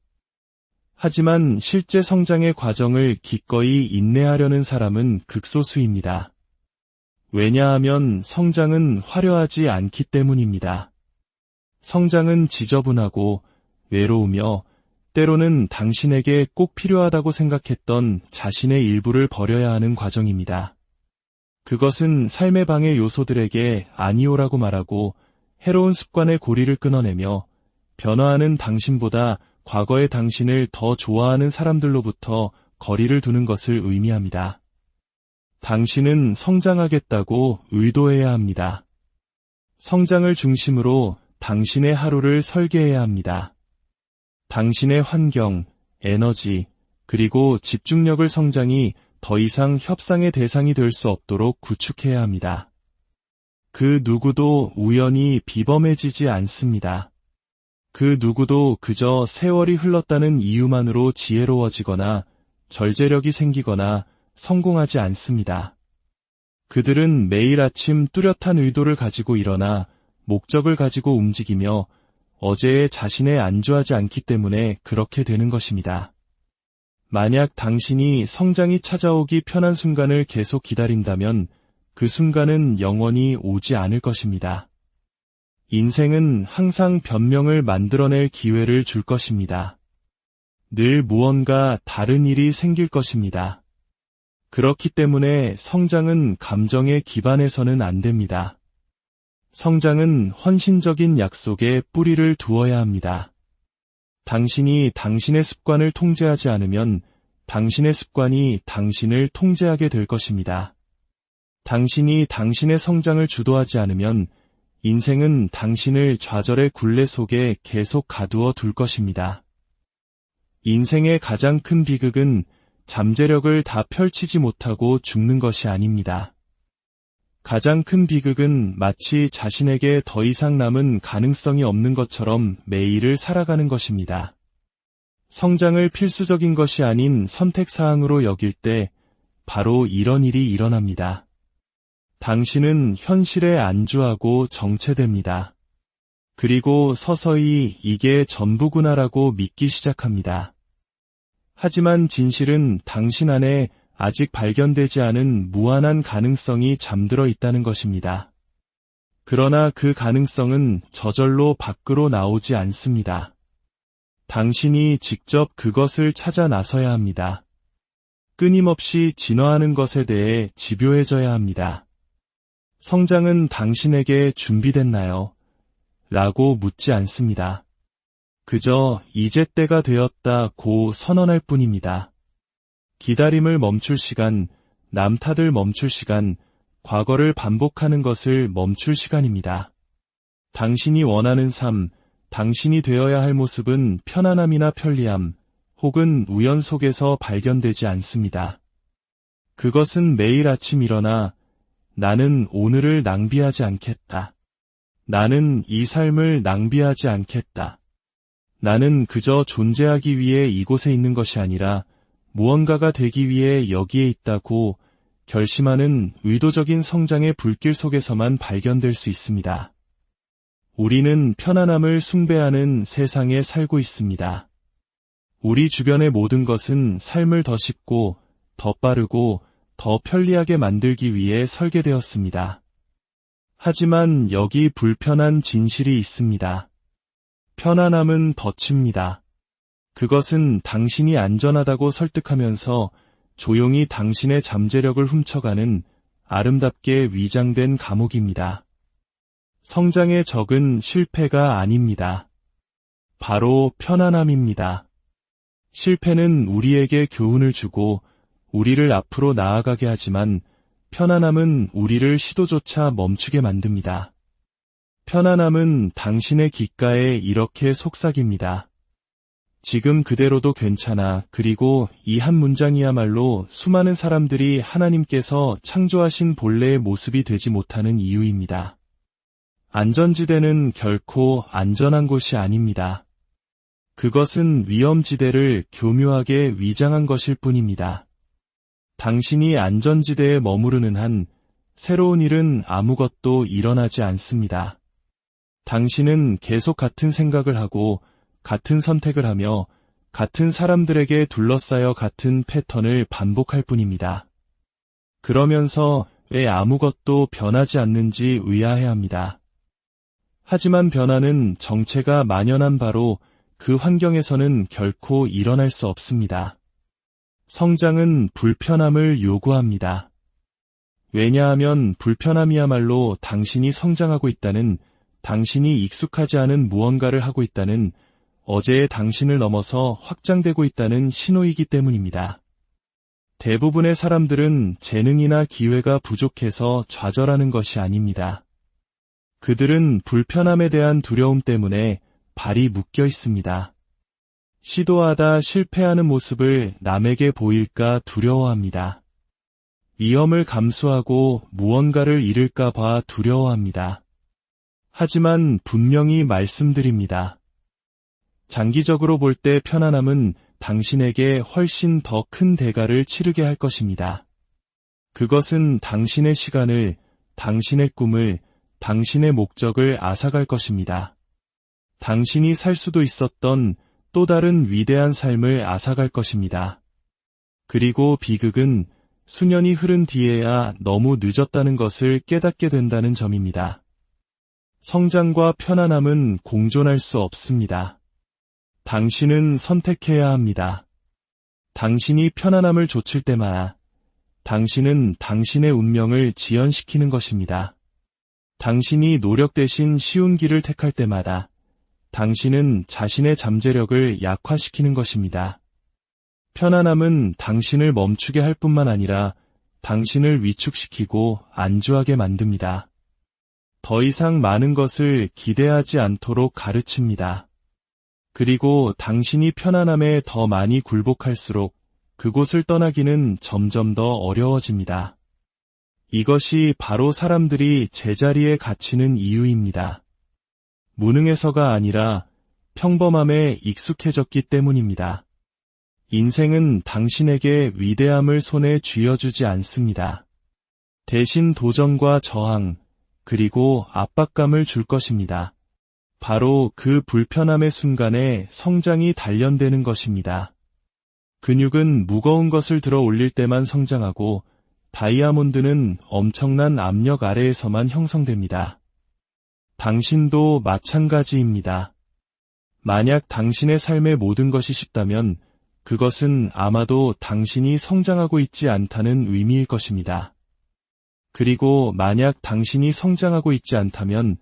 하지만 실제 성장의 과정을 기꺼이 인내하려는 사람은 극소수입니다. 왜냐하면 성장은 화려하지 않기 때문입니다. 성장은 지저분하고 외로우며 때로는 당신에게 꼭 필요하다고 생각했던 자신의 일부를 버려야 하는 과정입니다. 그것은 삶의 방해 요소들에게 아니오라고 말하고 해로운 습관의 고리를 끊어내며 변화하는 당신보다 과거의 당신을 더 좋아하는 사람들로부터 거리를 두는 것을 의미합니다. 당신은 성장하겠다고 의도해야 합니다. 성장을 중심으로 당신의 하루를 설계해야 합니다. 당신의 환경, 에너지, 그리고 집중력을 성장이 더 이상 협상의 대상이 될 수 없도록 구축해야 합니다. 그 누구도 우연히 비범해지지 않습니다. 그 누구도 그저 세월이 흘렀다는 이유만으로 지혜로워지거나 절제력이 생기거나 성공하지 않습니다. 그들은 매일 아침 뚜렷한 의도를 가지고 일어나 목적을 가지고 움직이며 어제의 자신에 안주하지 않기 때문에 그렇게 되는 것입니다. 만약 당신이 성장이 찾아오기 편한 순간을 계속 기다린다면 그 순간은 영원히 오지 않을 것입니다. 인생은 항상 변명을 만들어낼 기회를 줄 것입니다. 늘 무언가 다른 일이 생길 것입니다. 그렇기 때문에 성장은 감정에 기반해서는 안 됩니다. 성장은 헌신적인 약속에 뿌리를 두어야 합니다. 당신이 당신의 습관을 통제하지 않으면 당신의 습관이 당신을 통제하게 될 것입니다. 당신이 당신의 성장을 주도하지 않으면 인생은 당신을 좌절의 굴레 속에 계속 가두어 둘 것입니다. 인생의 가장 큰 비극은 잠재력을 다 펼치지 못하고 죽는 것이 아닙니다. 가장 큰 비극은 마치 자신에게 더 이상 남은 가능성이 없는 것처럼 매일을 살아가는 것입니다. 성장을 필수적인 것이 아닌 선택사항으로 여길 때 바로 이런 일이 일어납니다. 당신은 현실에 안주하고 정체됩니다. 그리고 서서히 이게 전부구나라고 믿기 시작합니다. 하지만 진실은 당신 안에 아직 발견되지 않은 무한한 가능성이 잠들어 있다는 것입니다. 그러나 그 가능성은 저절로 밖으로 나오지 않습니다. 당신이 직접 그것을 찾아 나서야 합니다. 끊임없이 진화하는 것에 대해 집요해져야 합니다. 성장은 당신에게 준비됐나요? 라고 묻지 않습니다. 그저 이제 때가 되었다고 선언할 뿐입니다. 기다림을 멈출 시간, 남 탓을 멈출 시간, 과거를 반복하는 것을 멈출 시간입니다. 당신이 원하는 삶, 당신이 되어야 할 모습은 편안함이나 편리함, 혹은 우연 속에서 발견되지 않습니다. 그것은 매일 아침 일어나 나는 오늘을 낭비하지 않겠다. 나는 이 삶을 낭비하지 않겠다. 나는 그저 존재하기 위해 이곳에 있는 것이 아니라 무언가가 되기 위해 여기에 있다고 결심하는 의도적인 성장의 불길 속에서만 발견될 수 있습니다. 우리는 편안함을 숭배하는 세상에 살고 있습니다. 우리 주변의 모든 것은 삶을 더 쉽고, 더 빠르고, 더 편리하게 만들기 위해 설계되었습니다. 하지만 여기 불편한 진실이 있습니다. 편안함은 덫입니다. 그것은 당신이 안전하다고 설득하면서 조용히 당신의 잠재력을 훔쳐가는 아름답게 위장된 감옥입니다. 성장의 적은 실패가 아닙니다. 바로 편안함입니다. 실패는 우리에게 교훈을 주고 우리를 앞으로 나아가게 하지만 편안함은 우리를 시도조차 멈추게 만듭니다. 편안함은 당신의 귓가에 이렇게 속삭입니다. 지금 그대로도 괜찮아. 그리고 이 한 문장이야말로 수많은 사람들이 하나님께서 창조하신 본래의 모습이 되지 못하는 이유입니다. 안전지대는 결코 안전한 곳이 아닙니다. 그것은 위험지대를 교묘하게 위장한 것일 뿐입니다. 당신이 안전지대에 머무르는 한 새로운 일은 아무것도 일어나지 않습니다. 당신은 계속 같은 생각을 하고 같은 선택을 하며 같은 사람들에게 둘러싸여 같은 패턴을 반복할 뿐입니다. 그러면서 왜 아무것도 변하지 않는지 의아해합니다. 하지만 변화는 정체가 만연한 바로 그 환경에서는 결코 일어날 수 없습니다. 성장은 불편함을 요구합니다. 왜냐하면 불편함이야말로 당신이 성장하고 있다는, 당신이 익숙하지 않은 무언가를 하고 있다는, 어제의 당신을 넘어서 확장되고 있다는 신호이기 때문입니다. 대부분의 사람들은 재능이나 기회가 부족해서 좌절하는 것이 아닙니다. 그들은 불편함에 대한 두려움 때문에 발이 묶여 있습니다. 시도하다 실패하는 모습을 남에게 보일까 두려워합니다. 위험을 감수하고 무언가를 잃을까 봐 두려워합니다. 하지만 분명히 말씀드립니다. 장기적으로 볼 때 편안함은 당신에게 훨씬 더 큰 대가를 치르게 할 것입니다. 그것은 당신의 시간을, 당신의 꿈을, 당신의 목적을 앗아갈 것입니다. 당신이 살 수도 있었던 또 다른 위대한 삶을 앗아갈 것입니다. 그리고 비극은 수년이 흐른 뒤에야 너무 늦었다는 것을 깨닫게 된다는 점입니다. 성장과 편안함은 공존할 수 없습니다. 당신은 선택해야 합니다. 당신이 편안함을 좇을 때마다 당신은 당신의 운명을 지연시키는 것입니다. 당신이 노력 대신 쉬운 길을 택할 때마다 당신은 자신의 잠재력을 약화시키는 것입니다. 편안함은 당신을 멈추게 할 뿐만 아니라 당신을 위축시키고 안주하게 만듭니다. 더 이상 많은 것을 기대하지 않도록 가르칩니다. 그리고 당신이 편안함에 더 많이 굴복할수록 그곳을 떠나기는 점점 더 어려워집니다. 이것이 바로 사람들이 제자리에 갇히는 이유입니다. 무능해서가 아니라 평범함에 익숙해졌기 때문입니다. 인생은 당신에게 위대함을 손에 쥐어주지 않습니다. 대신 도전과 저항, 그리고 압박감을 줄 것입니다. 바로 그 불편함의 순간에 성장이 단련되는 것입니다. 근육은 무거운 것을 들어 올릴 때만 성장하고 다이아몬드는 엄청난 압력 아래에서만 형성됩니다. 당신도 마찬가지입니다. 만약 당신의 삶의 모든 것이 쉽다면 그것은 아마도 당신이 성장하고 있지 않다는 의미일 것입니다. 그리고 만약 당신이 성장하고 있지 않다면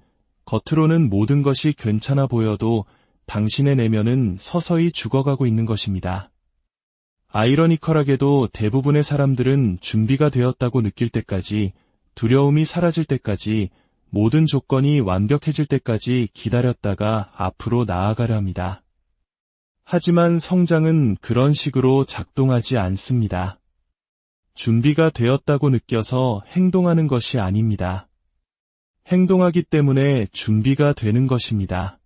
겉으로는 모든 것이 괜찮아 보여도 당신의 내면은 서서히 죽어가고 있는 것입니다. 아이러니컬하게도 대부분의 사람들은 준비가 되었다고 느낄 때까지, 두려움이 사라질 때까지, 모든 조건이 완벽해질 때까지 기다렸다가 앞으로 나아가려 합니다. 하지만 성장은 그런 식으로 작동하지 않습니다. 준비가 되었다고 느껴서 행동하는 것이 아닙니다. 행동하기 때문에 준비가 되는 것입니다.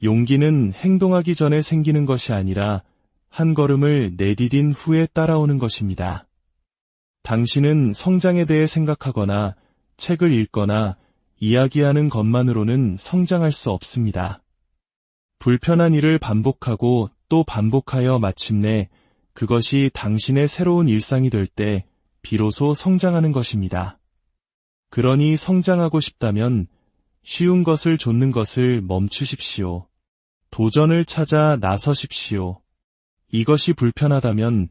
용기는 행동하기 전에 생기는 것이 아니라 한 걸음을 내디딘 후에 따라오는 것입니다. 당신은 성장에 대해 생각하거나 책을 읽거나 이야기하는 것만으로는 성장할 수 없습니다. 불편한 일을 반복하고 또 반복하여 마침내 그것이 당신의 새로운 일상이 될 때 비로소 성장하는 것입니다. 그러니 성장하고 싶다면 쉬운 것을 좇는 것을 멈추십시오. 도전을 찾아 나서십시오. 이것이 불편하다면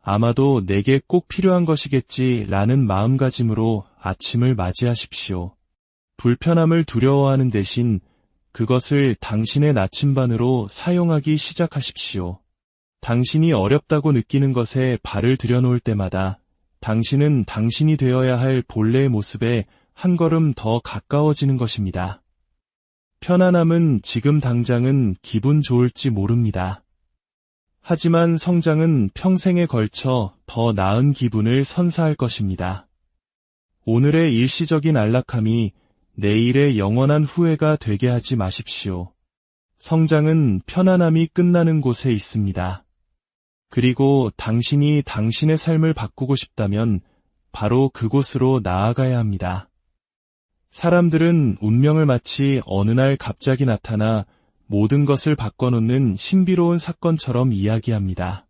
아마도 내게 꼭 필요한 것이겠지라는 마음가짐으로 아침을 맞이하십시오. 불편함을 두려워하는 대신 그것을 당신의 나침반으로 사용하기 시작하십시오. 당신이 어렵다고 느끼는 것에 발을 들여놓을 때마다 당신은 당신이 되어야 할 본래의 모습에 한 걸음 더 가까워지는 것입니다. 편안함은 지금 당장은 기분 좋을지 모릅니다. 하지만 성장은 평생에 걸쳐 더 나은 기분을 선사할 것입니다. 오늘의 일시적인 안락함이 내일의 영원한 후회가 되게 하지 마십시오. 성장은 편안함이 끝나는 곳에 있습니다. 그리고 당신이 당신의 삶을 바꾸고 싶다면 바로 그곳으로 나아가야 합니다. 사람들은 운명을 마치 어느 날 갑자기 나타나 모든 것을 바꿔놓는 신비로운 사건처럼 이야기합니다.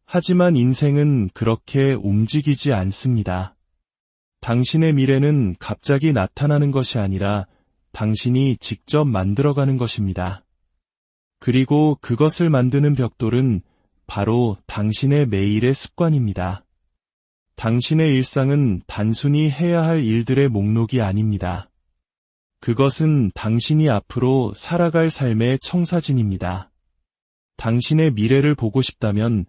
하지만 인생은 그렇게 움직이지 않습니다. 당신의 미래는 갑자기 나타나는 것이 아니라 당신이 직접 만들어가는 것입니다. 그리고 그것을 만드는 벽돌은 바로 당신의 매일의 습관입니다. 당신의 일상은 단순히 해야 할 일들의 목록이 아닙니다. 그것은 당신이 앞으로 살아갈 삶의 청사진입니다. 당신의 미래를 보고 싶다면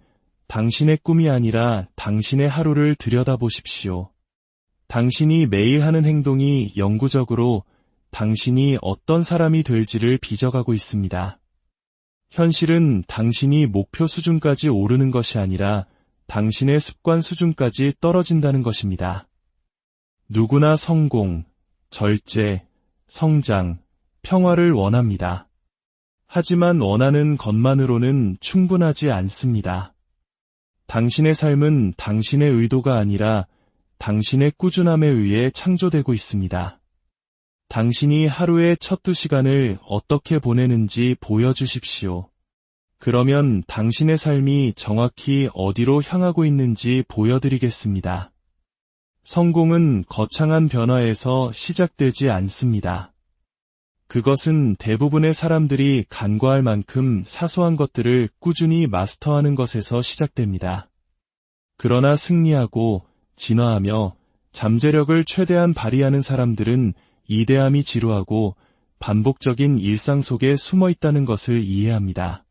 당신의 꿈이 아니라 당신의 하루를 들여다보십시오. 당신이 매일 하는 행동이 영구적으로 당신이 어떤 사람이 될지를 빚어가고 있습니다. 현실은 당신이 목표 수준까지 오르는 것이 아니라 당신의 습관 수준까지 떨어진다는 것입니다. 누구나 성공, 절제, 성장, 평화를 원합니다. 하지만 원하는 것만으로는 충분하지 않습니다. 당신의 삶은 당신의 의도가 아니라 당신의 꾸준함에 의해 창조되고 있습니다. 당신이 하루의 첫 2시간을 어떻게 보내는지 보여주십시오. 그러면 당신의 삶이 정확히 어디로 향하고 있는지 보여드리겠습니다. 성공은 거창한 변화에서 시작되지 않습니다. 그것은 대부분의 사람들이 간과할 만큼 사소한 것들을 꾸준히 마스터하는 것에서 시작됩니다. 그러나 승리하고 진화하며 잠재력을 최대한 발휘하는 사람들은 이대함이 지루하고 반복적인 일상 속에 숨어 있다는 것을 이해합니다.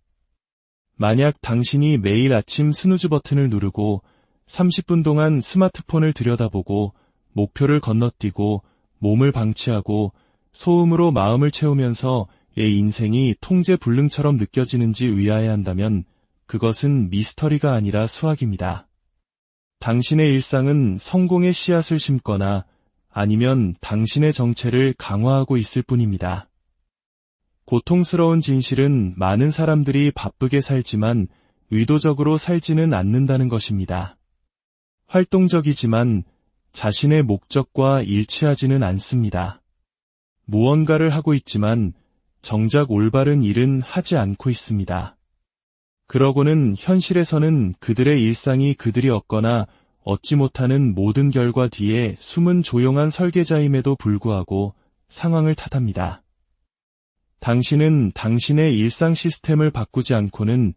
만약 당신이 매일 아침 스누즈 버튼을 누르고 30분 동안 스마트폰을 들여다보고 목표를 건너뛰고 몸을 방치하고 소음으로 마음을 채우면서 내 인생이 통제불능처럼 느껴지는지 의아해한다면 그것은 미스터리가 아니라 수학입니다. 당신의 일상은 성공의 씨앗을 심거나 아니면 당신의 정체를 강화하고 있을 뿐입니다. 고통스러운 진실은 많은 사람들이 바쁘게 살지만 의도적으로 살지는 않는다는 것입니다. 활동적이지만 자신의 목적과 일치하지는 않습니다. 무언가를 하고 있지만 정작 올바른 일은 하지 않고 있습니다. 그러고는 현실에서는 그들의 일상이 그들이 얻거나 얻지 못하는 모든 결과 뒤에 숨은 조용한 설계자임에도 불구하고 상황을 탓합니다. 당신은 당신의 일상 시스템을 바꾸지 않고는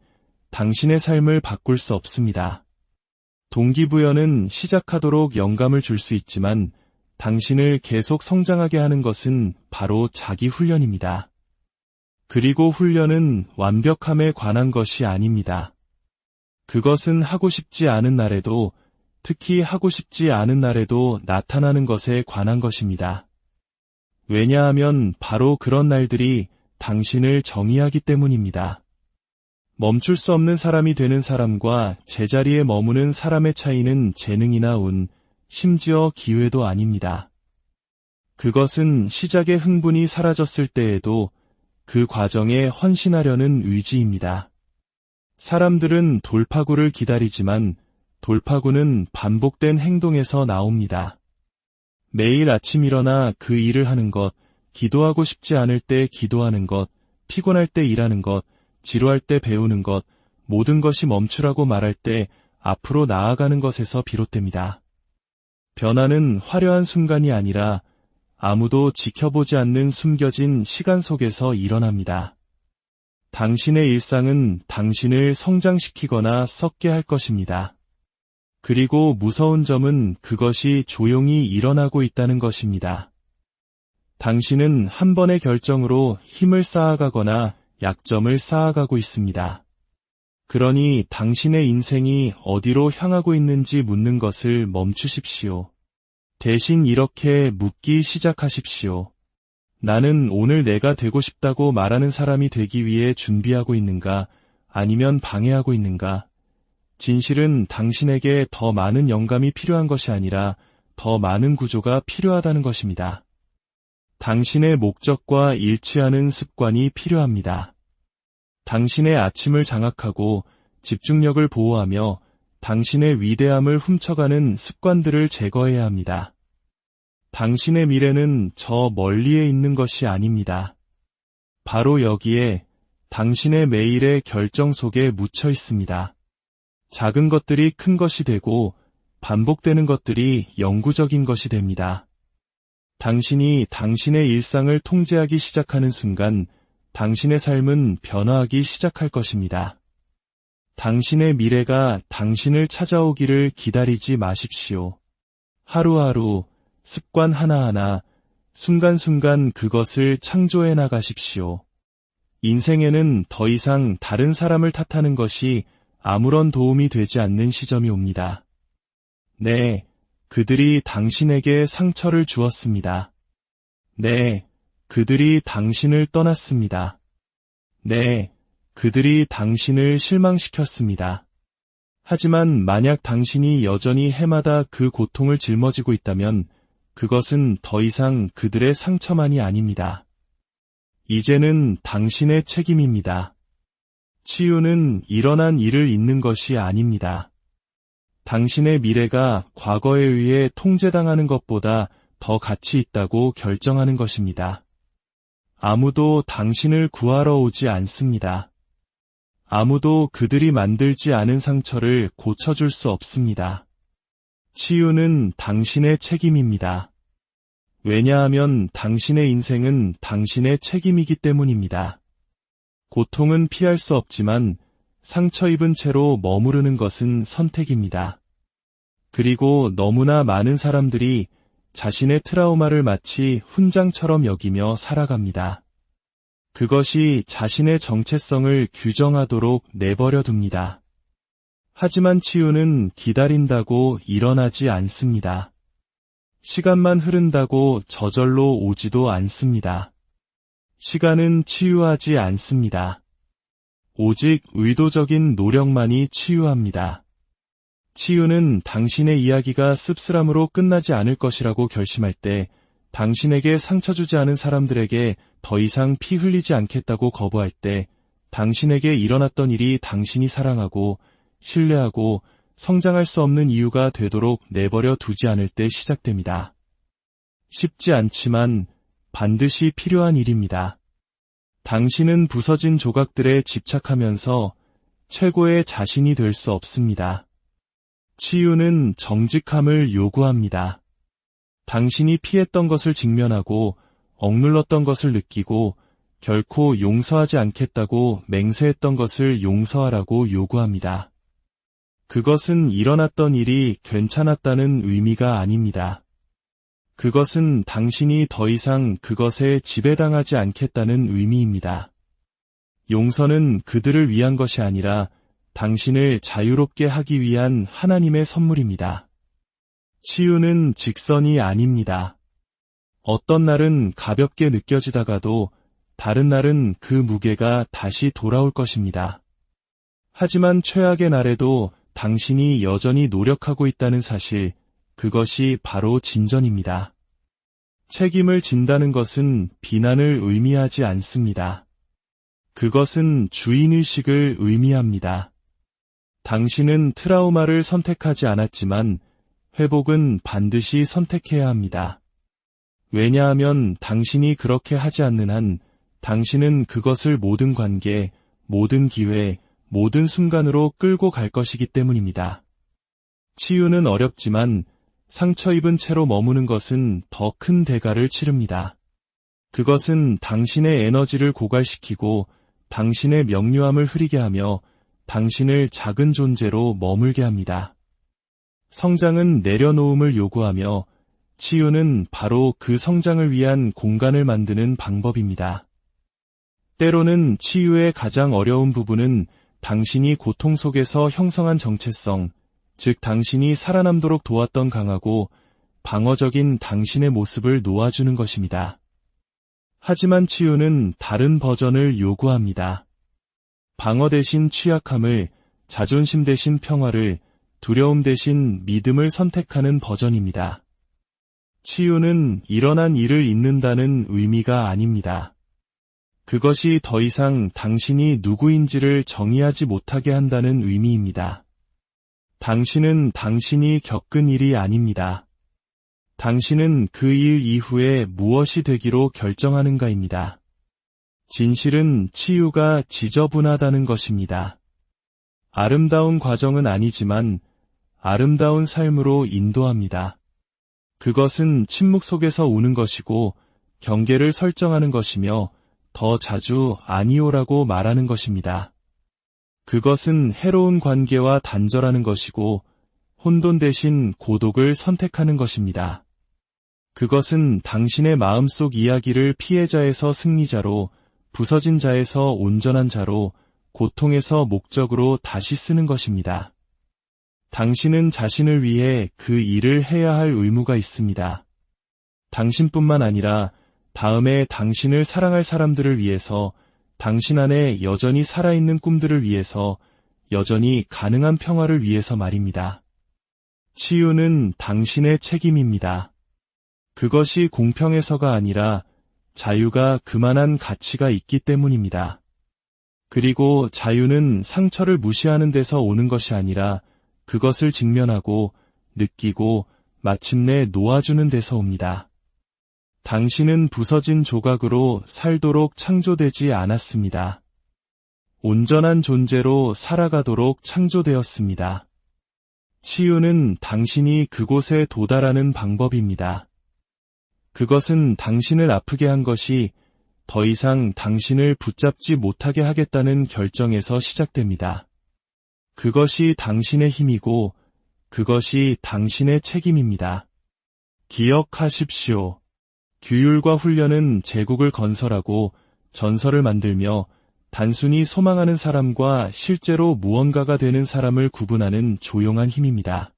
당신의 삶을 바꿀 수 없습니다. 동기부여는 시작하도록 영감을 줄 수 있지만 당신을 계속 성장하게 하는 것은 바로 자기 훈련입니다. 그리고 훈련은 완벽함에 관한 것이 아닙니다. 그것은 하고 싶지 않은 날에도, 특히 하고 싶지 않은 날에도 나타나는 것에 관한 것입니다. 왜냐하면 바로 그런 날들이 당신을 정의하기 때문입니다. 멈출 수 없는 사람이 되는 사람과 제자리에 머무는 사람의 차이는 재능이나 운, 심지어 기회도 아닙니다. 그것은 시작의 흥분이 사라졌을 때에도 그 과정에 헌신하려는 의지입니다. 사람들은 돌파구를 기다리지만 돌파구는 반복된 행동에서 나옵니다. 매일 아침 일어나 그 일을 하는 것, 기도하고 싶지 않을 때 기도하는 것, 피곤할 때 일하는 것, 지루할 때 배우는 것, 모든 것이 멈추라고 말할 때 앞으로 나아가는 것에서 비롯됩니다. 변화는 화려한 순간이 아니라 아무도 지켜보지 않는 숨겨진 시간 속에서 일어납니다. 당신의 일상은 당신을 성장시키거나 썩게 할 것입니다. 그리고 무서운 점은 그것이 조용히 일어나고 있다는 것입니다. 당신은 한 번의 결정으로 힘을 쌓아가거나 약점을 쌓아가고 있습니다. 그러니 당신의 인생이 어디로 향하고 있는지 묻는 것을 멈추십시오. 대신 이렇게 묻기 시작하십시오. 나는 오늘 내가 되고 싶다고 말하는 사람이 되기 위해 준비하고 있는가, 아니면 방해하고 있는가? 진실은 당신에게 더 많은 영감이 필요한 것이 아니라 더 많은 구조가 필요하다는 것입니다. 당신의 목적과 일치하는 습관이 필요합니다. 당신의 아침을 장악하고 집중력을 보호하며 당신의 위대함을 훔쳐가는 습관들을 제거해야 합니다. 당신의 미래는 저 멀리에 있는 것이 아닙니다. 바로 여기에 당신의 매일의 결정 속에 묻혀 있습니다. 작은 것들이 큰 것이 되고 반복되는 것들이 영구적인 것이 됩니다. 당신이 당신의 일상을 통제하기 시작하는 순간 당신의 삶은 변화하기 시작할 것입니다. 당신의 미래가 당신을 찾아오기를 기다리지 마십시오. 하루하루, 습관 하나하나, 순간순간 그것을 창조해 나가십시오. 인생에는 더 이상 다른 사람을 탓하는 것이 아무런 도움이 되지 않는 시점이 옵니다. 네, 그들이 당신에게 상처를 주었습니다. 네, 그들이 당신을 떠났습니다. 네, 그들이 당신을 실망시켰습니다. 하지만 만약 당신이 여전히 해마다 그 고통을 짊어지고 있다면 그것은 더 이상 그들의 상처만이 아닙니다. 이제는 당신의 책임입니다. 치유는 일어난 일을 잇는 것이 아닙니다. 당신의 미래가 과거에 의해 통제당하는 것보다 더 가치 있다고 결정하는 것입니다. 아무도 당신을 구하러 오지 않습니다. 아무도 그들이 만들지 않은 상처를 고쳐줄 수 없습니다. 치유는 당신의 책임입니다. 왜냐하면 당신의 인생은 당신의 책임이기 때문입니다. 고통은 피할 수 없지만 상처 입은 채로 머무르는 것은 선택입니다. 그리고 너무나 많은 사람들이 자신의 트라우마를 마치 훈장처럼 여기며 살아갑니다. 그것이 자신의 정체성을 규정하도록 내버려 둡니다. 하지만 치유는 기다린다고 일어나지 않습니다. 시간만 흐른다고 저절로 오지도 않습니다. 시간은 치유하지 않습니다. 오직 의도적인 노력만이 치유합니다. 치유는 당신의 이야기가 씁쓸함으로 끝나지 않을 것이라고 결심할 때, 당신에게 상처 주지 않은 사람들에게 더 이상 피 흘리지 않겠다고 거부할 때, 당신에게 일어났던 일이 당신이 사랑하고, 신뢰하고, 성장할 수 없는 이유가 되도록 내버려 두지 않을 때 시작됩니다. 쉽지 않지만 반드시 필요한 일입니다. 당신은 부서진 조각들에 집착하면서 최고의 자신이 될 수 없습니다. 치유는 정직함을 요구합니다. 당신이 피했던 것을 직면하고 억눌렀던 것을 느끼고 결코 용서하지 않겠다고 맹세했던 것을 용서하라고 요구합니다. 그것은 일어났던 일이 괜찮았다는 의미가 아닙니다. 그것은 당신이 더 이상 그것에 지배당하지 않겠다는 의미입니다. 용서는 그들을 위한 것이 아니라 당신을 자유롭게 하기 위한 하나님의 선물입니다. 치유는 직선이 아닙니다. 어떤 날은 가볍게 느껴지다가도 다른 날은 그 무게가 다시 돌아올 것입니다. 하지만 최악의 날에도 당신이 여전히 노력하고 있다는 사실, 그것이 바로 진전입니다. 책임을 진다는 것은 비난을 의미하지 않습니다. 그것은 주인의식을 의미합니다. 당신은 트라우마를 선택하지 않았지만 회복은 반드시 선택해야 합니다. 왜냐하면 당신이 그렇게 하지 않는 한 당신은 그것을 모든 관계, 모든 기회, 모든 순간으로 끌고 갈 것이기 때문입니다. 치유는 어렵지만 상처 입은 채로 머무는 것은 더 큰 대가를 치릅니다. 그것은 당신의 에너지를 고갈시키고 당신의 명료함을 흐리게 하며 당신을 작은 존재로 머물게 합니다. 성장은 내려놓음을 요구하며 치유는 바로 그 성장을 위한 공간을 만드는 방법입니다. 때로는 치유의 가장 어려운 부분은 당신이 고통 속에서 형성한 정체성, 즉 당신이 살아남도록 도왔던 강하고 방어적인 당신의 모습을 놓아주는 것입니다. 하지만 치유는 다른 버전을 요구합니다. 방어 대신 취약함을, 자존심 대신 평화를, 두려움 대신 믿음을 선택하는 버전입니다. 치유는 일어난 일을 잊는다는 의미가 아닙니다. 그것이 더 이상 당신이 누구인지를 정의하지 못하게 한다는 의미입니다. 당신은 당신이 겪은 일이 아닙니다. 당신은 그 일 이후에 무엇이 되기로 결정하는가입니다. 진실은 치유가 지저분하다는 것입니다. 아름다운 과정은 아니지만 아름다운 삶으로 인도합니다. 그것은 침묵 속에서 우는 것이고 경계를 설정하는 것이며 더 자주 아니오라고 말하는 것입니다. 그것은 해로운 관계와 단절하는 것이고 혼돈 대신 고독을 선택하는 것입니다. 그것은 당신의 마음속 이야기를 피해자에서 승리자로, 부서진 자에서 온전한 자로, 고통에서 목적으로 다시 쓰는 것입니다. 당신은 자신을 위해 그 일을 해야 할 의무가 있습니다. 당신뿐만 아니라 다음에 당신을 사랑할 사람들을 위해서, 당신 안에 여전히 살아있는 꿈들을 위해서, 여전히 가능한 평화를 위해서 말입니다. 치유는 당신의 책임입니다. 그것이 공평해서가 아니라 자유가 그만한 가치가 있기 때문입니다. 그리고 자유는 상처를 무시하는 데서 오는 것이 아니라 그것을 직면하고 느끼고 마침내 놓아주는 데서 옵니다. 당신은 부서진 조각으로 살도록 창조되지 않았습니다. 온전한 존재로 살아가도록 창조되었습니다. 치유는 당신이 그곳에 도달하는 방법입니다. 그것은 당신을 아프게 한 것이 더 이상 당신을 붙잡지 못하게 하겠다는 결정에서 시작됩니다. 그것이 당신의 힘이고 그것이 당신의 책임입니다. 기억하십시오. 규율과 훈련은 제국을 건설하고 전설을 만들며 단순히 소망하는 사람과 실제로 무언가가 되는 사람을 구분하는 조용한 힘입니다.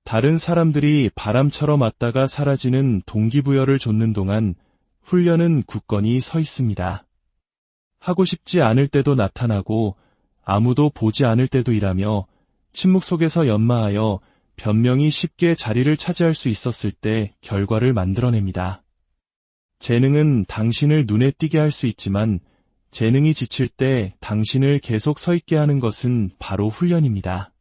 다른 사람들이 바람처럼 왔다가 사라지는 동기부여를 좇는 동안 훈련은 굳건히 서 있습니다. 하고 싶지 않을 때도 나타나고 아무도 보지 않을 때도 일하며 침묵 속에서 연마하여 변명이 쉽게 자리를 차지할 수 있었을 때 결과를 만들어냅니다. 재능은 당신을 눈에 띄게 할 수 있지만 재능이 지칠 때 당신을 계속 서 있게 하는 것은 바로 훈련입니다.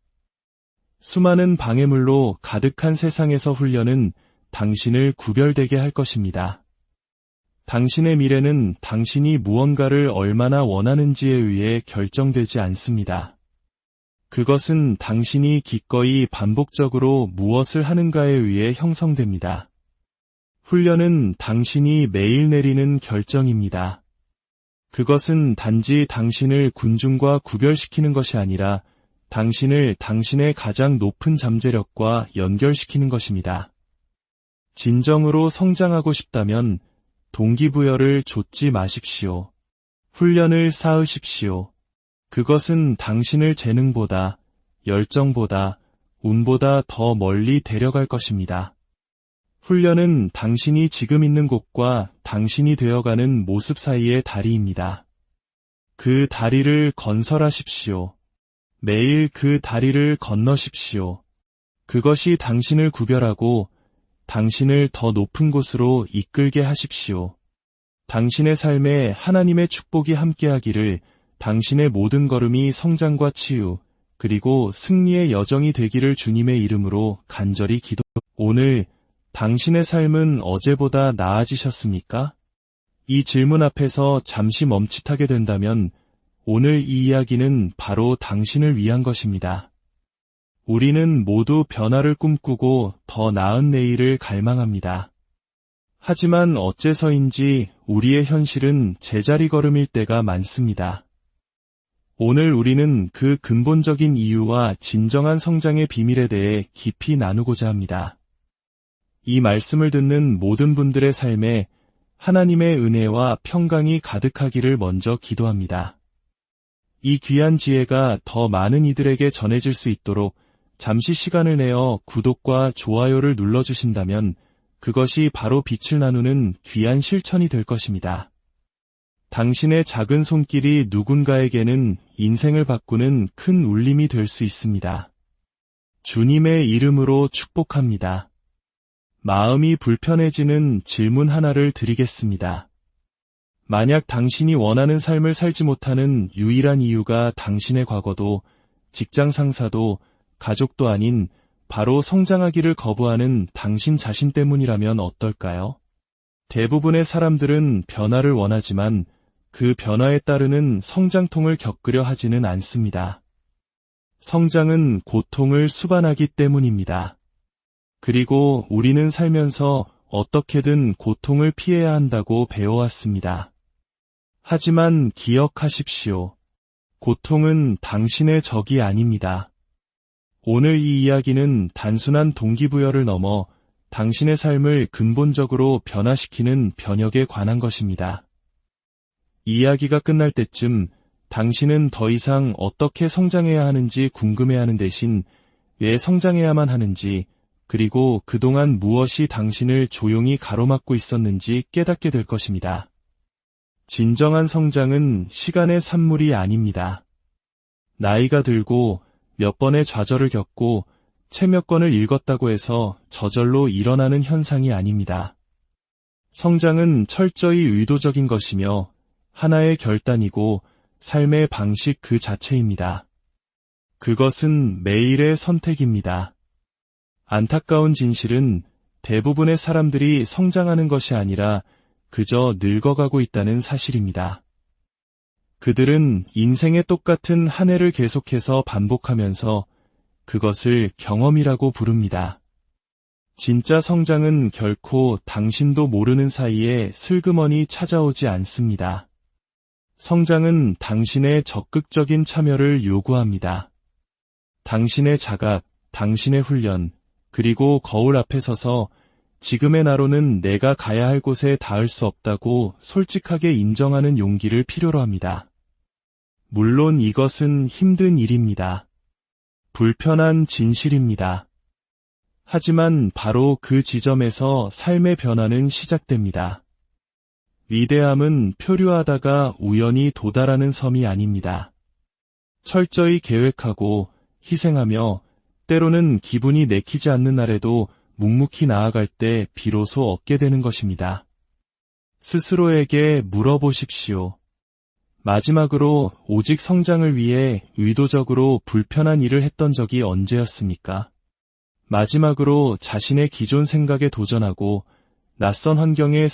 수많은 방해물로 가득한 세상에서 훈련은 당신을 구별되게 할 것입니다. 당신의 미래는 당신이 무언가를 얼마나 원하는지에 의해 결정되지 않습니다. 그것은 당신이 기꺼이 반복적으로 무엇을 하는가에 의해 형성됩니다. 훈련은 당신이 매일 내리는 결정입니다. 그것은 단지 당신을 군중과 구별시키는 것이 아니라 당신을 당신의 가장 높은 잠재력과 연결시키는 것입니다. 진정으로 성장하고 싶다면 동기부여를 좇지 마십시오. 훈련을 쌓으십시오. 그것은 당신을 재능보다, 열정보다, 운보다 더 멀리 데려갈 것입니다. 훈련은 당신이 지금 있는 곳과 당신이 되어가는 모습 사이의 다리입니다. 그 다리를 건설하십시오. 매일 그 다리를 건너십시오. 그것이 당신을 구별하고 당신을 더 높은 곳으로 이끌게 하십시오. 당신의 삶에 하나님의 축복이 함께하기를 당신의 모든 걸음이 성장과 치유, 그리고 승리의 여정이 되기를 주님의 이름으로 간절히 오늘 당신의 삶은 어제보다 나아지셨습니까? 이 질문 앞에서 잠시 멈칫하게 된다면 오늘 이 이야기는 바로 당신을 위한 것입니다. 우리는 모두 변화를 꿈꾸고 더 나은 내일을 갈망합니다. 하지만 어째서인지 우리의 현실은 제자리 걸음일 때가 많습니다. 오늘 우리는 그 근본적인 이유와 진정한 성장의 비밀에 대해 깊이 나누고자 합니다. 이 말씀을 듣는 모든 분들의 삶에 하나님의 은혜와 평강이 가득하기를 먼저 기도합니다. 이 귀한 지혜가 더 많은 이들에게 전해질 수 있도록 잠시 시간을 내어 구독과 좋아요를 눌러주신다면 그것이 바로 빛을 나누는 귀한 실천이 될 것입니다. 당신의 작은 손길이 누군가에게는 인생을 바꾸는 큰 울림이 될 수 있습니다. 주님의 이름으로 축복합니다. 마음이 불편해지는 질문 하나를 드리겠습니다. 만약 당신이 원하는 삶을 살지 못하는 유일한 이유가 당신의 과거도, 직장 상사도, 가족도 아닌 바로 성장하기를 거부하는 당신 자신 때문이라면 어떨까요? 대부분의 사람들은 변화를 원하지만 그 변화에 따르는 성장통을 겪으려 하지는 않습니다. 성장은 고통을 수반하기 때문입니다. 그리고 우리는 살면서 어떻게든 고통을 피해야 한다고 배워왔습니다. 하지만 기억하십시오. 고통은 당신의 적이 아닙니다. 오늘 이 이야기는 단순한 동기부여를 넘어 당신의 삶을 근본적으로 변화시키는 변혁에 관한 것입니다. 이야기가 끝날 때쯤 당신은 더 이상 어떻게 성장해야 하는지 궁금해하는 대신 왜 성장해야만 하는지, 그리고 그동안 무엇이 당신을 조용히 가로막고 있었는지 깨닫게 될 것입니다. 진정한 성장은 시간의 산물이 아닙니다. 나이가 들고 몇 번의 좌절을 겪고 책 몇 권을 읽었다고 해서 저절로 일어나는 현상이 아닙니다. 성장은 철저히 의도적인 것이며 하나의 결단이고 삶의 방식 그 자체입니다. 그것은 매일의 선택입니다. 안타까운 진실은 대부분의 사람들이 성장하는 것이 아니라 그저 늙어가고 있다는 사실입니다. 그들은 인생의 똑같은 한 해를 계속해서 반복하면서 그것을 경험이라고 부릅니다. 진짜 성장은 결코 당신도 모르는 사이에 슬그머니 찾아오지 않습니다. 성장은 당신의 적극적인 참여를 요구합니다. 당신의 자각, 당신의 훈련, 그리고 거울 앞에 서서 지금의 나로는 내가 가야 할 곳에 닿을 수 없다고 솔직하게 인정하는 용기를 필요로 합니다. 물론 이것은 힘든 일입니다. 불편한 진실입니다. 하지만 바로 그 지점에서 삶의 변화는 시작됩니다. 위대함은 표류하다가 우연히 도달하는 섬이 아닙니다. 철저히 계획하고 희생하며 때로는 기분이 내키지 않는 날에도 묵묵히 나아갈 때 비로소 얻게 되는 것입니다. 스스로에게 물어보십시오. 마지막으로 오직 성장을 위해 의도적으로 불편한 일을 했던 적이 언제였습니까? 마지막으로 자신의 기존 생각에 도전하고 낯선 환경에